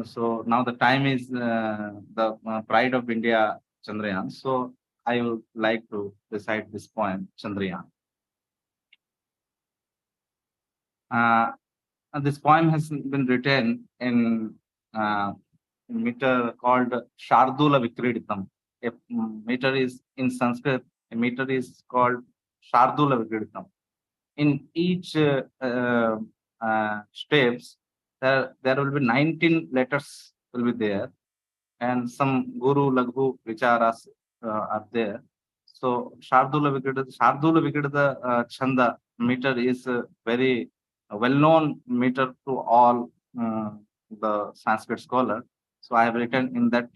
So now the time is the pride of India, Chandrayaan. So I would like to recite this poem, Chandrayaan. And this poem has been written in meter called Shardula Vikriditam. A meter is in Sanskrit, a meter is called Shardula Vikriditam. In each steps, there will be 19 letters will be there, and some Guru Laghu Vicharas are there. So Shardula Vikridata Chanda meter is very well-known meter to all the Sanskrit scholar. So I have written in that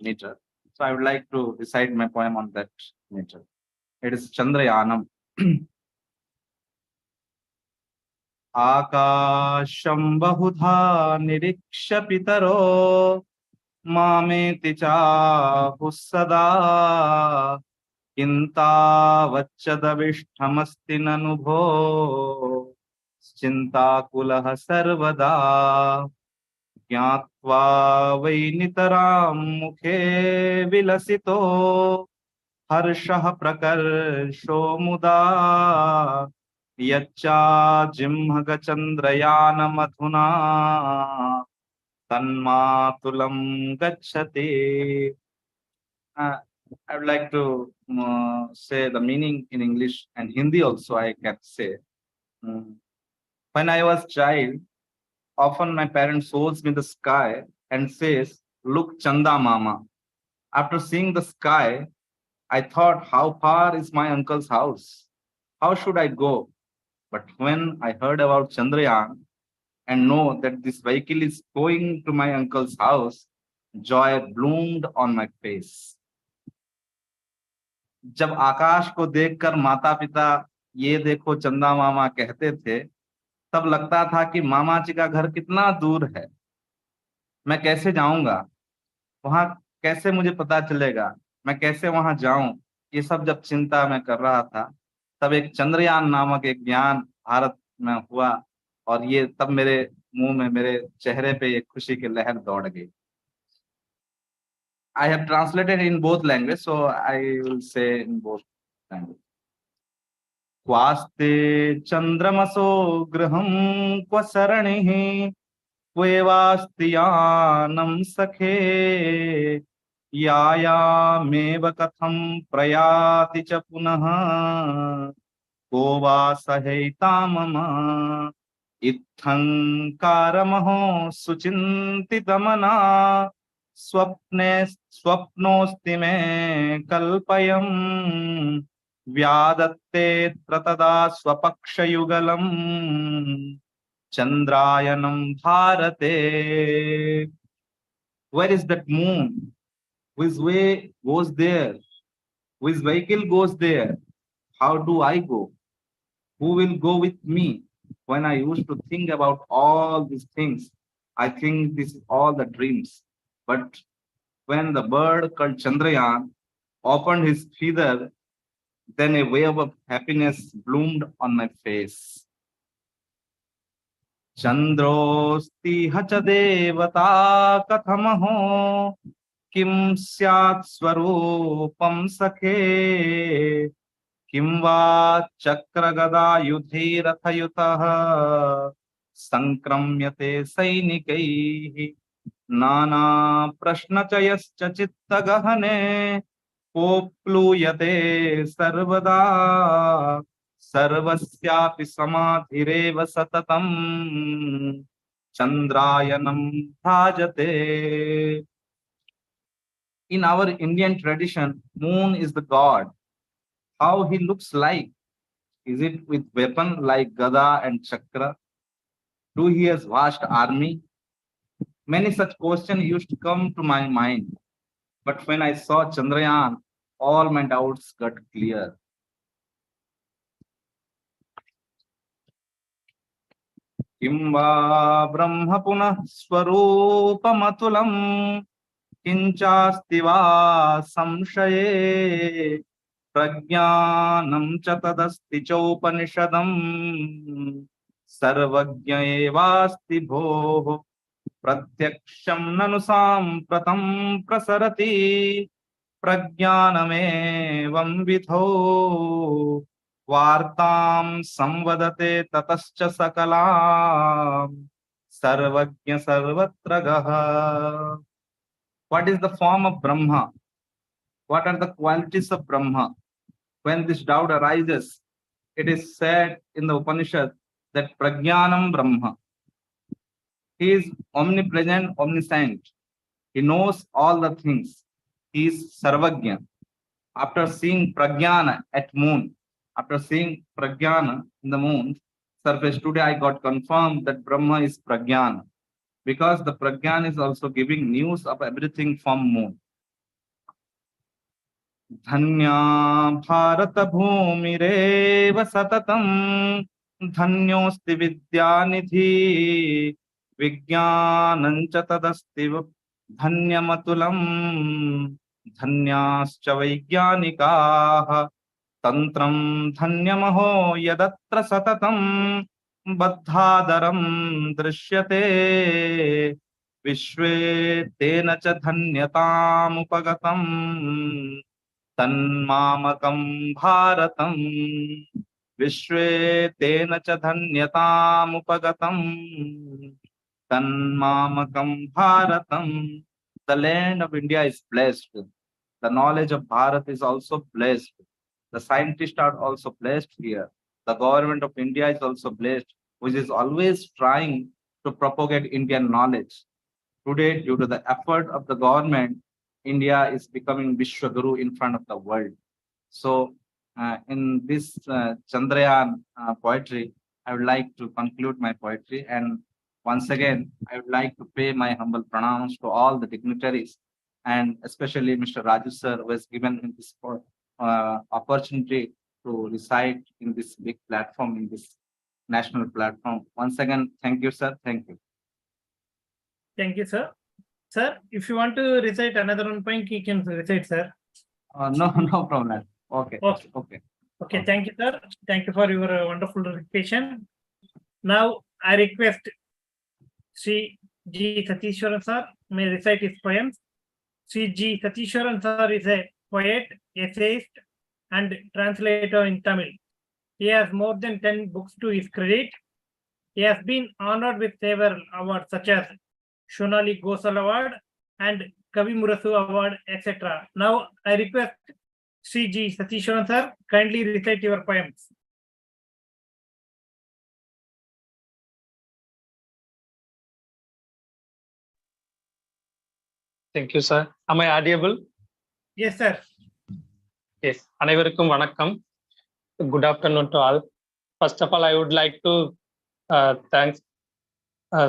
meter. So I would like to recite my poem on that meter. It is Chandrayanam. Akasham bahudha nirikshya pitaro मामेति चाहुः सदा किन्तावच्चदविष्टमस्ति ननु भो चिन्ताकुलः सर्वदा ज्ञात्वा वै नितरां मुखे विलसितो हर्षः प्रकर्षो मुदा यच्चाजिह्मगचन्द्रयानमधुना Tanmatulam gacchati. I would like to say the meaning in English and Hindi also I can say. When I was child, often my parents shows me the sky and says, "Look, Chanda Mama." After seeing the sky, I thought, how far is my uncle's house? How should I go? But when I heard about Chandrayaan and know that this vehicle is going to my uncle's house, joy bloomed on my face. जब आकाश को देखकर माता पिता ये देखो चंदा मामा कहते थे, तब लगता था कि मामा जी का घर कितना दूर है, मैं कैसे जाऊंगा वहां, कैसे मुझे पता चलेगा, मैं कैसे वहां जाऊं। ये सब जब चिंता मैं कर रहा था, तब एक चंद्रयान नामक एक ज्ञान भारत में हुआ, और ये तब मेरे मुंह में, मेरे चेहरे पे एक खुशी की लहर दौड़ गई। I have translated in both languages, so I will say in both languages. Kwaste chandramaso graham kwa saranihi kvevastiyanam sakhe yayameva katham prayati cha punaha ko va sahaitamama इत्थंकारमहो सुचिन्तितमना स्वप्नोऽस्ति मे कल्पयम् व्यादत्तेऽत्र तदा स्वपक्षयुगलम् चन्द्रायनं भारते. Where is that moon? Which way goes there? Which vehicle goes there? How do I go? Who will go with me? When I used to think about all these things, I think this is all the dreams. But when the bird called Chandrayaan opened his feather, then a wave of happiness bloomed on my face. Chandrosti hacha devata kathamaho kim syat swarupam sakhe किं वा चक्रगदा युधे रथयुतः संक्रम्यते सैनिकैः नाना प्रश्नचयश्च चित्तगहने कोप्लूयते सर्वदा सर्वस्यापि समाधिरेव सततं चन्द्रायनं भ्राजते. In our Indian tradition, moon is the god. How he looks like? Is it with weapon like Gada and Chakra? Do he has vast army? Many such questions used to come to my mind. But when I saw Chandrayaan, all my doubts got clear. Kim va brahma punah swarupamatulam kinchasti va samshaye प्रज्ञानं च तदस्ति चोपनिषदम् सर्वज्ञ एवास्ति भोः प्रत्यक्षं ननु साम्प्रतं प्रसरति प्रज्ञानमेवं विधो वार्तां संवदते ततश्च सकलां सर्वज्ञ सर्वत्र गः. What is the form of Brahma? What are the qualities of Brahma? When this doubt arises, it is said in the Upanishad that Prajnanam Brahma. He is omnipresent, omniscient. He knows all the things. He is Sarvajna. After seeing Prajnana at moon, after seeing Prajnana in the moon surface, today I got confirmed that Brahma is Prajnana, because the Prajnana is also giving news of everything from moon. धन्या भारत भूमिरेव सततं धन्योऽस्ति विद्यानिधि विज्ञानं च तदस्ति धन्यमतुलं धन्याश्च वैज्ञानिकाः तन्त्रं धन्यमहो यदत्र सततं बद्धादरं दृश्यते विश्वे तेन च धन्यतामुपगतम् तन्मामकं भारतं विश्वे तेन च धन्यतामुपगतं तन्मामकं भारतं. The land of India is blessed. The knowledge of Bharat is also blessed. The scientists are also blessed here. The government of India is also blessed, which is always trying to propagate Indian knowledge. Today, due to the effort of the government, India is becoming Vishwaguru in front of the world. So, in this Chandrayaan poetry, I would like to conclude my poetry. And once again, I would like to pay my humble pranams to all the dignitaries, and especially Mr. Raju sir, who has given me this opportunity to recite in this big platform, in this national platform. Once again, thank you, sir. Thank you. Thank you, sir. Sir, if you want to recite another one point, you can recite, sir. No problem. Okay. Okay, thank you, sir. Thank you for your wonderful recitation. Now, I request Sri G. Sathishwaran sir may recite his poems. Sri G. Sathishwaran sir is a poet, essayist, and translator in Tamil. He has more than 10 books to his credit. He has been honored with several awards such as Shonali Ghosal Award and Kavi Murasu Award, etc. Now, I request Sri G. Sathishwaran sir, kindly recite your poems. Thank you, sir. Am I audible? Yes, sir. Yes. அனைவருக்கும் வணக்கம். Good afternoon to all. First of all, I would like to thank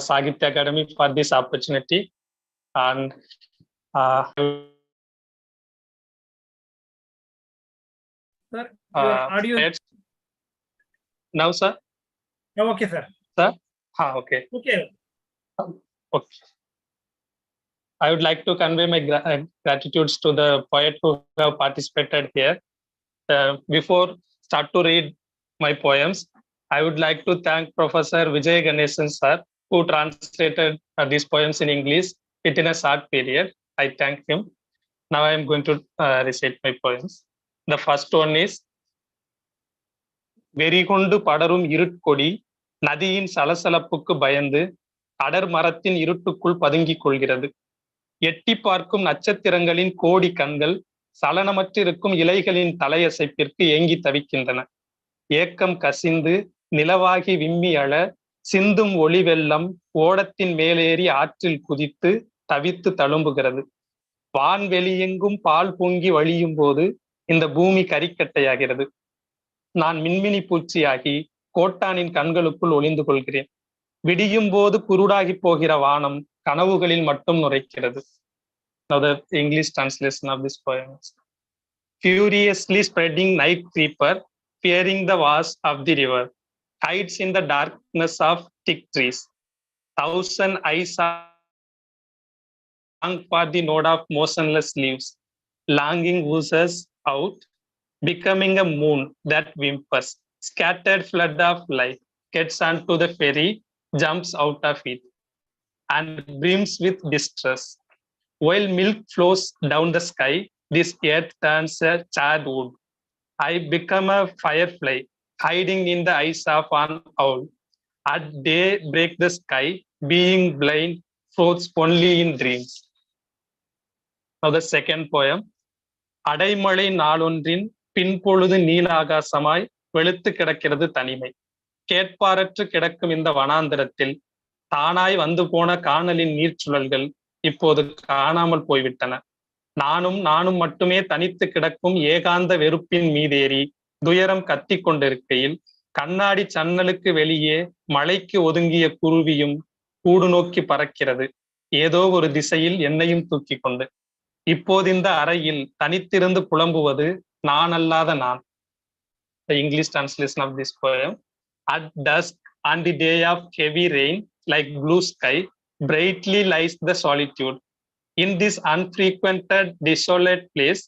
Sahitya Academy for this opportunity. And Sir, your audio. Now, sir? Oh, okay, sir. Sir? Okay. Okay. Okay. I would like to convey my gratitude to the poet who have participated here. Before start to read my poems, I would like to thank Professor Vijay Ganesan sir, who translated these poems in English within a short period. I thank him. Now I am going to recite my poems. The first one is வெறிகொண்டு படரும் இருட்கொடி நதியின் சலசலப்புக்கு பயந்து அடர் மரத்தின் இருட்டுக்குள் பதுங்கிக் கொள்கிறது. எட்டி பார்க்கும் நட்சத்திரங்களின் கோடி கண்கள் சலனமற்றிருக்கும் இலைகளின் தலையசைப்பிற்கு ஏங்கி தவிக்கின்றன. ஏக்கம் கசிந்து நிலவாகி விம்மி அழ சிந்தும் ஒளி வெள்ளம் ஓடத்தின் மேலேறி ஆற்றில் குதித்து தவித்து தழும்புகிறது. வான்வெளியெங்கும் பால் பொங்கி வழியும் போது இந்த பூமி கரிக்கட்டையாகிறது. நான் மின்மினி பூச்சியாகி கோட்டானின் கண்களுக்குள் ஒளிந்து கொள்கிறேன். விடியும் போது குருடாகி போகிற வானம் கனவுகளில் மட்டும் நுரைக்கிறது. Now the English translation of this poem is: furiously spreading night creeper, fearing the wars of the river, hides in the darkness of thick trees. Thousand eyes long for the node of motionless leaves. Longing oozes out, becoming a moon that whimpers. Scattered flood of light gets onto the ferry, jumps out of it, and brims with distress. While milk flows down the sky, this earth turns a charred wood. I become a firefly, hiding in the eyes of an owl. At day break the sky, being blind, floats only in dreams. Now the second poem. அடைமழை நாளொன்றின் பின்பொழுது நீல ஆகாசமாய் வெளுத்து கிடக்கிறது தனிமை. கேட்பாரற்று கிடக்கும் இந்த வனாந்தரத்தில் தானாய் வந்து போன காணலின் நீர்ச்சுழல்கள் இப்போது காணாமல் போய்விட்டன. நானும் மட்டுமே தனித்து கிடக்கும் ஏகாந்த வெறுப்பின் மீதேறி துயரம் கத்தி கொண்டிருக்கையில் கண்ணாடி சன்னலுக்கு வெளியே மலைக்கு ஒதுங்கிய குருவியும் கூடு நோக்கி பறக்கிறது, ஏதோ ஒரு திசையில் என்னையும் தூக்கி கொண்டு. இப்போது இந்த அறையில் தனித்திருந்து புலம்புவது நான் அல்லாத நான். The English translation of this poem. At dusk on the day of heavy rain, like blue sky, brightly lies the solitude. In this unfrequented, desolate place,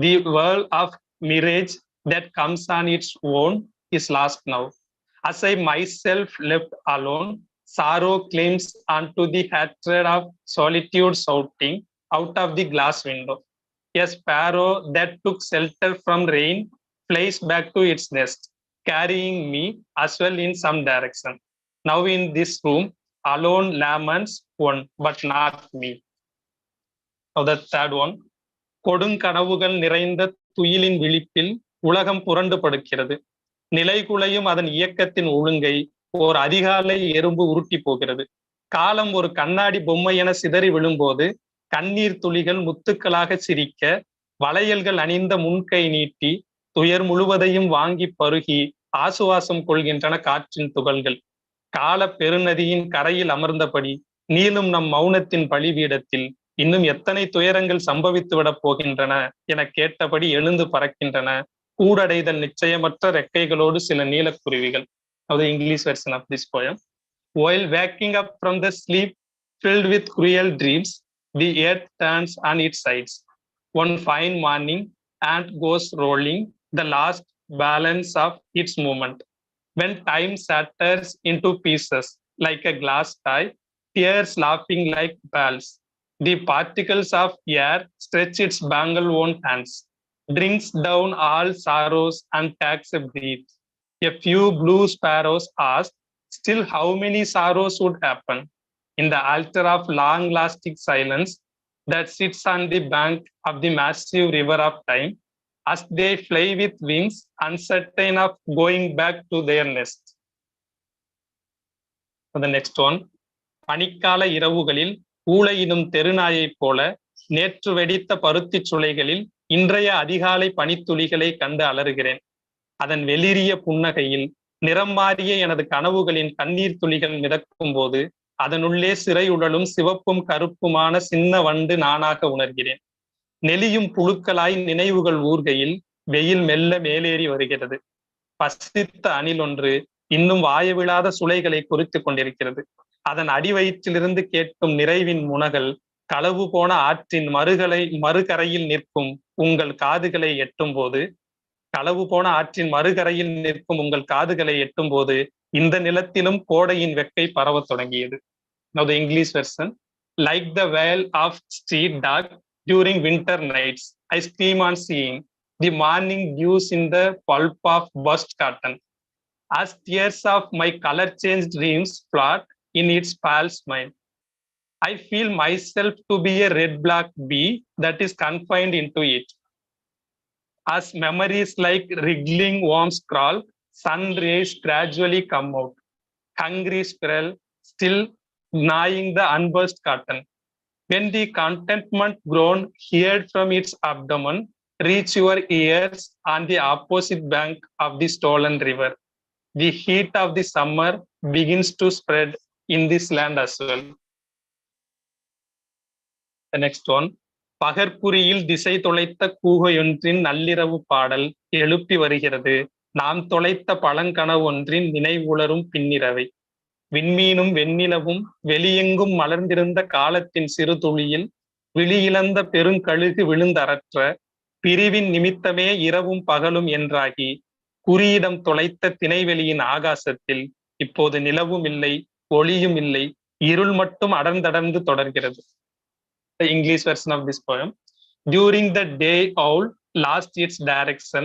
the world of mirage that comes on its own is lost now. As I myself left alone, sorrow claims onto the hatred of solitude shouting out of the glass window. A sparrow that took shelter from rain flies back to its nest, carrying me as well in some direction. Now in this room, alone laments one, but not me. Now the third one. கொடுங்கனவுகள் நிறைந்த துயிலின் விழிப்பில் உலகம் புரண்டு படுக்கிறது. நிலைகுலையும் அதன் இயக்கத்தின் ஒழுங்கை ஓர் அதிகாலை எறும்பு உருட்டி போகிறது. காலம் ஒரு கண்ணாடி பொம்மை என சிதறி விழும்போது கண்ணீர் துளிகள் முத்துக்களாக சிரிக்க வளையல்கள் அணிந்த முன்கை நீட்டி துயர் முழுவதையும் வாங்கி பருகி ஆசுவாசம் கொள்கின்றன காற்றின் துகள்கள். கால பெருநதியின் கரையில் அமர்ந்தபடி நீளும் நம் மௌனத்தின் பழிபீடத்தில் இன்னும் எத்தனை துயரங்கள் சம்பவித்து விடப் போகின்றன என கேட்டபடி எழுந்து பறக்கின்றன கூடடைதல் நிச்சயமற்ற ரெக்கைகளோடு சில நீலக்குருவிகள். Now the English version of this poem. While waking up from the sleep filled with cruel dreams, the earth turns on its sides. One fine morning, ant goes rolling the last balance of its movement. When time shatters into pieces like a glass toy, tears laughing like bells, the particles of air stretch its bangle-worn hands, drinks down all sorrows and takes a breath. A few blue sparrows ask, still how many sorrows would happen? In the altar of long-lasting silence that sits on the bank of the massive river of time, as they fly with wings, uncertain of going back to their nest. For the next one. பனிக்கால இரவுகளில் ஊளையிடும் தெருநாயைப் போல நேற்று வெடித்த பருத்தி சுளைகளில் இன்றைய அதிகாலை பனித்துளிகளை கண்டு அலறுகிறேன். அதன் வெளிரிய புன்னகையில் நிறம் மாறிய எனது கனவுகளின் கண்ணீர் துளிகள் மிதக்கும் போது அதனுள்ளே சிறையுடலும் சிவப்பும் கருப்புமான சின்ன வண்டு நானாக உணர்கிறேன். நெளியும் புழுக்களாய் நினைவுகள் ஊர்கையில் வெயில் மெல்ல மேலேறி வருகிறது. பசித்த அணில் ஒன்று இன்னும் வாயவிழாத சுளைகளை குறித்து கொண்டிருக்கிறது. அதன் அடிவயிற்றிலிருந்து கேட்கும் நிறைவின் முனகல் களவு போன ஆற்றின் மறுகரையில் நிற்கும் உங்கள் காதுகளை எட்டும் போது உங்கள் காதுகளை எட்டும் போது இந்த நிலத்திலும் கோடையின் வெக்கை பரவத் தொடங்கியது. Now the English version. Like the wail of street dog during winter nights, I scream on seeing the morning dews in the pulp of burst cotton. As tears of my color-changed dreams float in its pale smile, I feel myself to be a red-black bee that is confined into it. As memories like wriggling worms crawl, sun rays gradually come out. Hungry squirrel still gnawing the unburst cotton. When the contentment groan heard from its abdomen reach your ears on the opposite bank of the stolen river, the heat of the summer begins to spread in this land as well. The next one. பகற்புரியில் திசை தொலைத்த கூகையொன்றின் நள்ளிரவு பாடல் எழுப்பி வருகிறது நாம் தொலைத்த பழங்கனவு ஒன்றின் நினைவுளரும் பின்னிரவை. விண்மீனும் வெண்ணிலவும் வெளியெங்கும் மலர்ந்திருந்த காலத்தின் சிறு துளியில் விழியிழந்த பெருங்கழுகு விழுந்தறற்ற பிரிவின் நிமித்தமே இரவும் பகலும் என்றாகி குறியிடம் தொலைத்த திணைவெளியின் ஆகாசத்தில் இப்போது நிலவும் இல்லை, ஒளியும் இல்லை, இருள் மட்டும் அடர்ந்தடர்ந்து தொடர்கிறது. The English version of this poem. During the day owl lost its direction,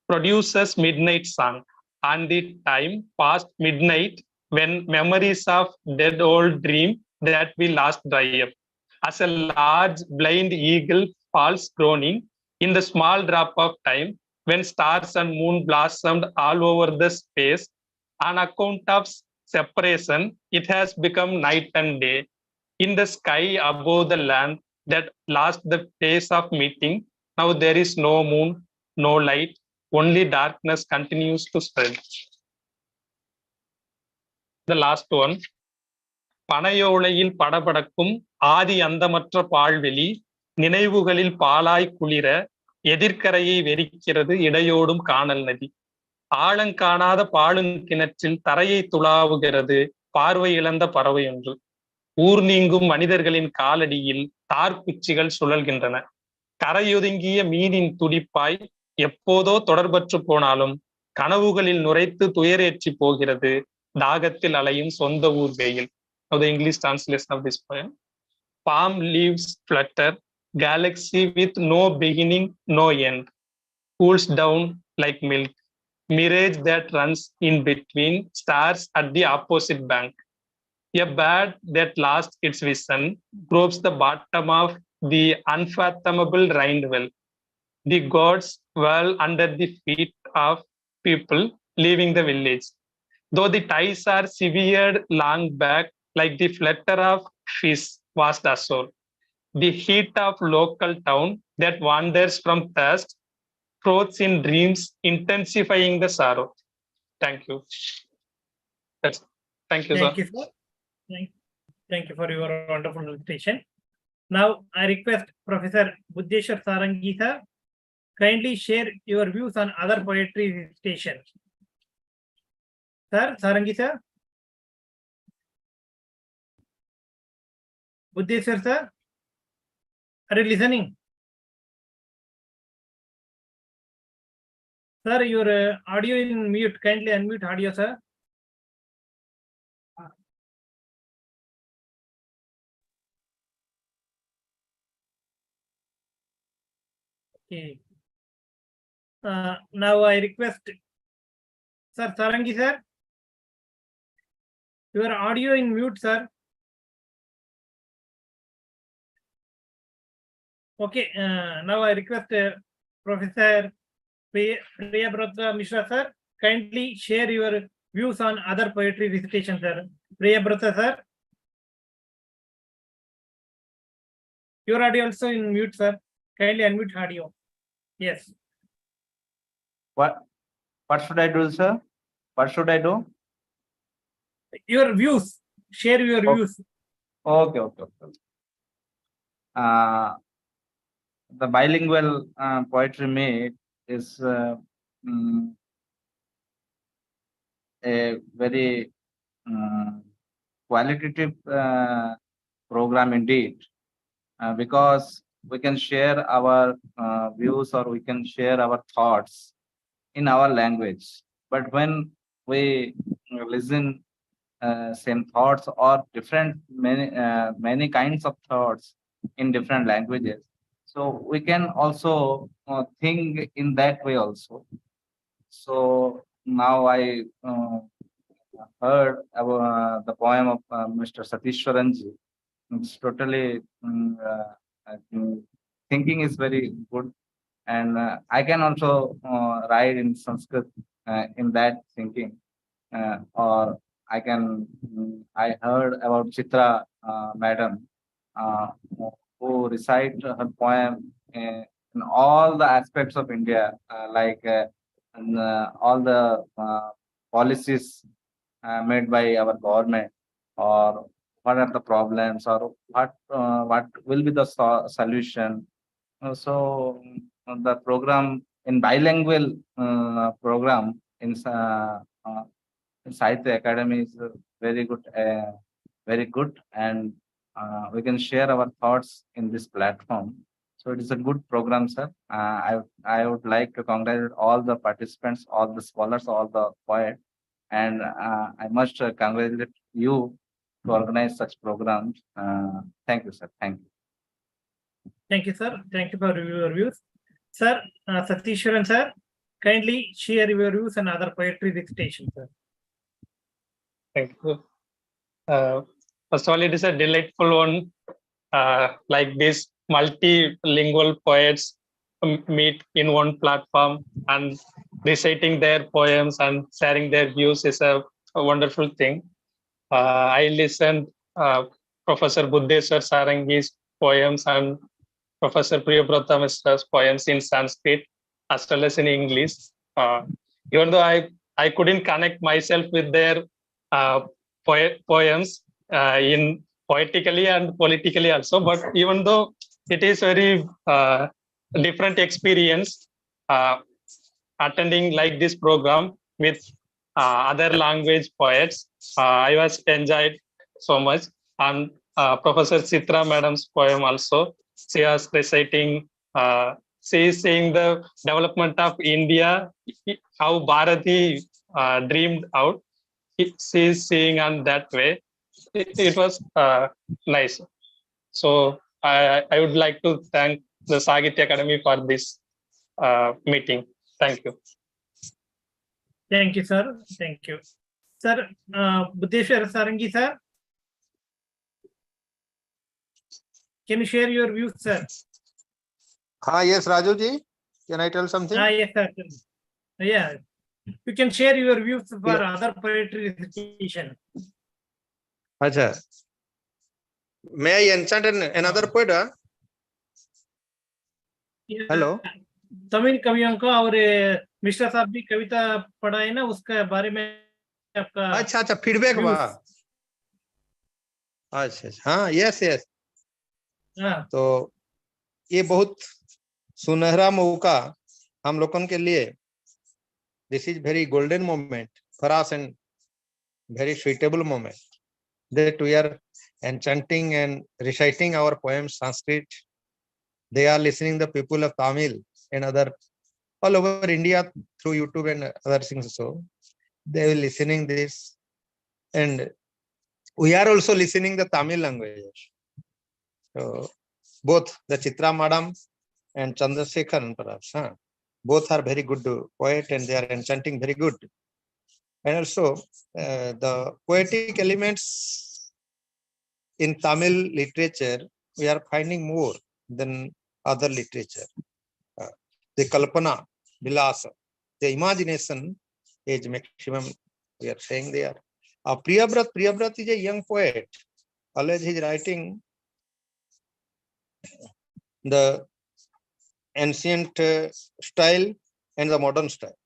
produces midnight song, and the time past midnight when memories of dead old dream that we lost dry up. As a large blind eagle falls groaning in the small drop of time when stars and moon blossomed all over the space, on account of separation, it has become night and day. In the sky above the land that lost the place of meeting, now there is no moon, no light, only darkness continues to spread. The last one. பனையோலையில் படபடக்கும் ஆதி அந்தமற்ற பால்வெளி நினைவுகளில் பாலாய் குளிர எதிர்க்கரையை வெறிக்கிறது இடையோடும் காணல் நதி. ஆழங்காணாத பாலுங்கிணற்றில் தரையை துளாவுகிறது பார்வை இழந்த பறவை ஒன்று. ஊர் நீங்கும் மனிதர்களின் காலடியில் தார்குச்சிகள் சுழல்கின்றன. கரையொதுங்கிய மீனின் துடிப்பாய் எப்போதோ தொடர்பற்று போனாலும் கனவுகளில் நுரைத்து துயரேற்றி போகிறது தாகத்தில் அலையும் சொந்த ஊர் வெயில். The English translation of this poem. Palm leaves flutter, galaxy with no beginning, no end, cools down like milk, mirage that runs in between stars at the opposite bank. A bird that lost its vision gropes the bottom of the unfathomable rind well. The gods whirl under the feet of people leaving the village. Though the ties are severed long back like the flutter of fish vast ashore, the heat of local town that wanders from thirst froths in dreams, intensifying the sorrow. Thank you. Thank you, sir. Thank you, sir. Thank you for your wonderful presentation. Now, I request Professor Buddheshwar Sarangi sir, kindly share your views on other poetry recitations. Sir, Sarangi sir. Buddheshwar sir, are you listening? Sir, your audio in mute. Kindly unmute audio, sir. Okay. Now I request Sir Sarangi sir, your audio in mute, sir. Okay. Now I request Professor Priyabrata Mishra sir, kindly share your views on other poetry recitation, sir. Priyabrata sir. Your audio also in mute, sir. Kindly unmute audio. Yes. What should I do, sir? What should I do? Your views. Share your Oh. views. Okay. The bilingual poetry meet is mm, a very qualitative program indeed, because we can share our views or we can share our thoughts in our language. But when we listen same thoughts or different many kinds of thoughts in different languages, so we can also think in that way also. So now I heard about the poem of Mr. Satishwaranji. It's totally I think thinking is very good, and I can also write in Sanskrit in that thinking, or I can. I heard about Chitra madam, uh, who recite her poem in all the aspects of India, and, all the policies made by our government, or what are the problems, or what will be the solution. The program in bilingual program in Sahitya Academy is very good, and we can share our thoughts in this platform. So it is a good program, sir. I would like to congratulate all the participants, all the scholars, all the poets, and I must congratulate you to organize such programs. Thank you, sir. Thank you. Thank you, sir. Thank you for your views. Sir, Satishwaran, sir, kindly share your views and other poetry recitation, sir. Thank you. First of all, it is a delightful one. Like this, multilingual poets meet in one platform and reciting their poems and sharing their views is a wonderful thing. I listened Professor Buddheswar Sarangi's poems and Professor Priyabrata Mishra's poems in Sanskrit as well as in English. Even though I couldn't connect myself with their poems in poetically and politically also, but even though it is very different experience attending like this program with other language poets, I was enjoyed so much. And Professor Chitra madam's poem also, she was reciting, she is saying the development of India, how Bharati dreamed out. She is seeing on that way. It was nice. So I would like to thank the Sahitya Academy for this meeting. Thank you. Thank you, sir. Thank you. Sir, Buddheshwar Sarangi, sir. Can you share your views, sir? Yes, Raju ji. Can I tell something? Yes, sir. Yeah. You can share your views for Yeah. other poetry recitation. Acha. May I enchant another poet? Hello. Tamil कवियों को और मिश्रा साहब भी कविता पढ़ाए ना, उसके बारे में आपका अच्छा फीडबैक बा। अच्छा हाँ, यस तो ये बहुत सुनहरा मौका हम लोगों के लिए। This is very golden moment for us and very suitable moment that we are enchanting and reciting our poems Sanskrit. They are listening the people of Tamil and other all over India through YouTube and other things. So they will listening this, and we are also listening the Tamil language. So both the Chitra madam and Chandrasekharan perhaps, both are very good poet and they are enchanting very good. And also the poetic elements in Tamil literature, we are finding more than other literature. The Kalpana, Vilasa, the imagination is maximum, we are saying there. Priyabrat is a young poet. Always he is writing the ancient style and the modern style.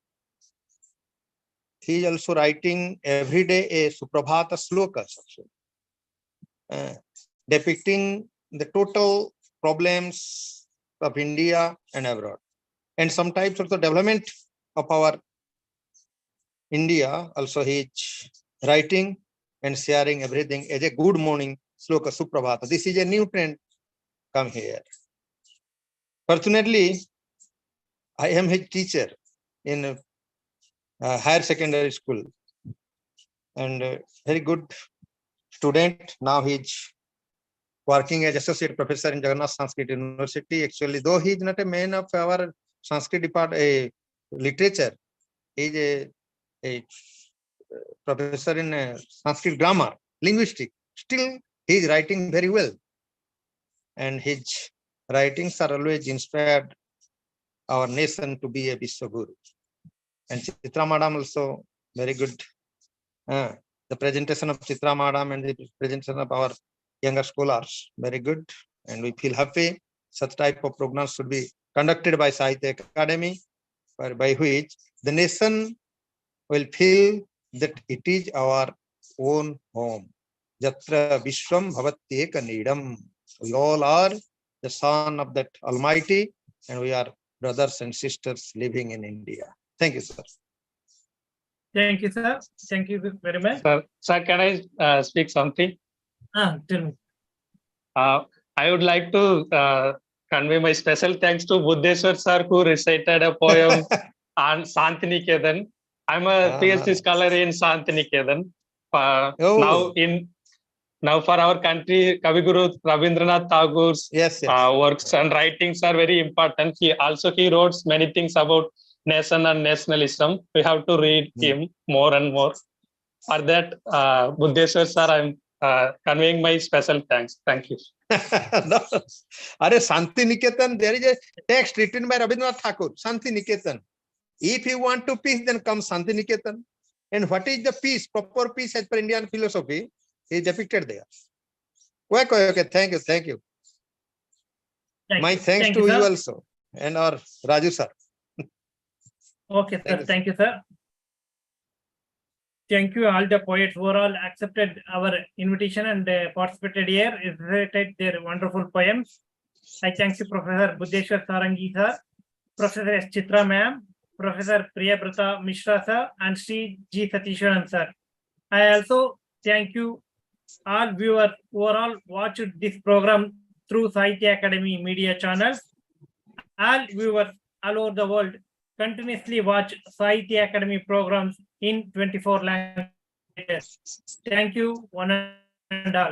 He is also writing every day a Suprabhata slokas, depicting the total problems of India and abroad, and some types of the development of our India. Also, he is writing and sharing everything as a good morning sloka Suprabhata. This is a new trend come here. Fortunately, I am his teacher in higher secondary school, and very good student. Now he's working as associate professor in Jagannath Sanskrit University. Actually, though he is not a man of our Sanskrit department, literature, he is a professor in Sanskrit grammar, linguistic. Still, he is writing very well, and his writings are always inspired our nation to be a Vishwaguru. And Chitra Madam also very good. The presentation of Chitra Madam and the presentation of our younger scholars, very good. And we feel happy. Such type of programs should be conducted by Sahitya Academy, by which the nation will feel that it is our own home. Jatra Vishwam Bhavatyeka Needam. We all are the son of that Almighty, and we are brothers and sisters living in India. Thank you, sir. Thank you, sir. Thank you very much. Sir, can I speak something? Tell me. I would like to convey my special thanks to Buddheshwar sir, who recited a poem on Santiniketan. I'm a PhD scholar in Santiniketan. Now for our country, Kaviguru Rabindranath Tagore's works and writings are very important. He wrote many things about nation and nationalism. We have to read him more and more. For that, Buddheshwar sir, I'm conveying my special thanks. Thank you. No. Santiniketan, there is a text written by Rabindranath Tagore, Santiniketan. If you want to peace, then come Santiniketan. And what is the peace, proper peace as per Indian philosophy, is depicted there. Okay, thank you, thank you. My thanks to you also, and our Raju sir. Okay, sir. Thank you, sir. Thank you all the poets who all accepted our invitation and participated here, recited their wonderful poems. I thank you, Professor Buddheshwar Sarangi sir, Professor S. Chitra ma'am, Professor Priyabrata Mishra sir, and Sri G. Satisharan sir. I also thank you all viewers who all watched this program through Sahitya Academy media channels. All viewers all over the world continuously watch Sahitya Academy programs in 24 languages. Thank you, one and all.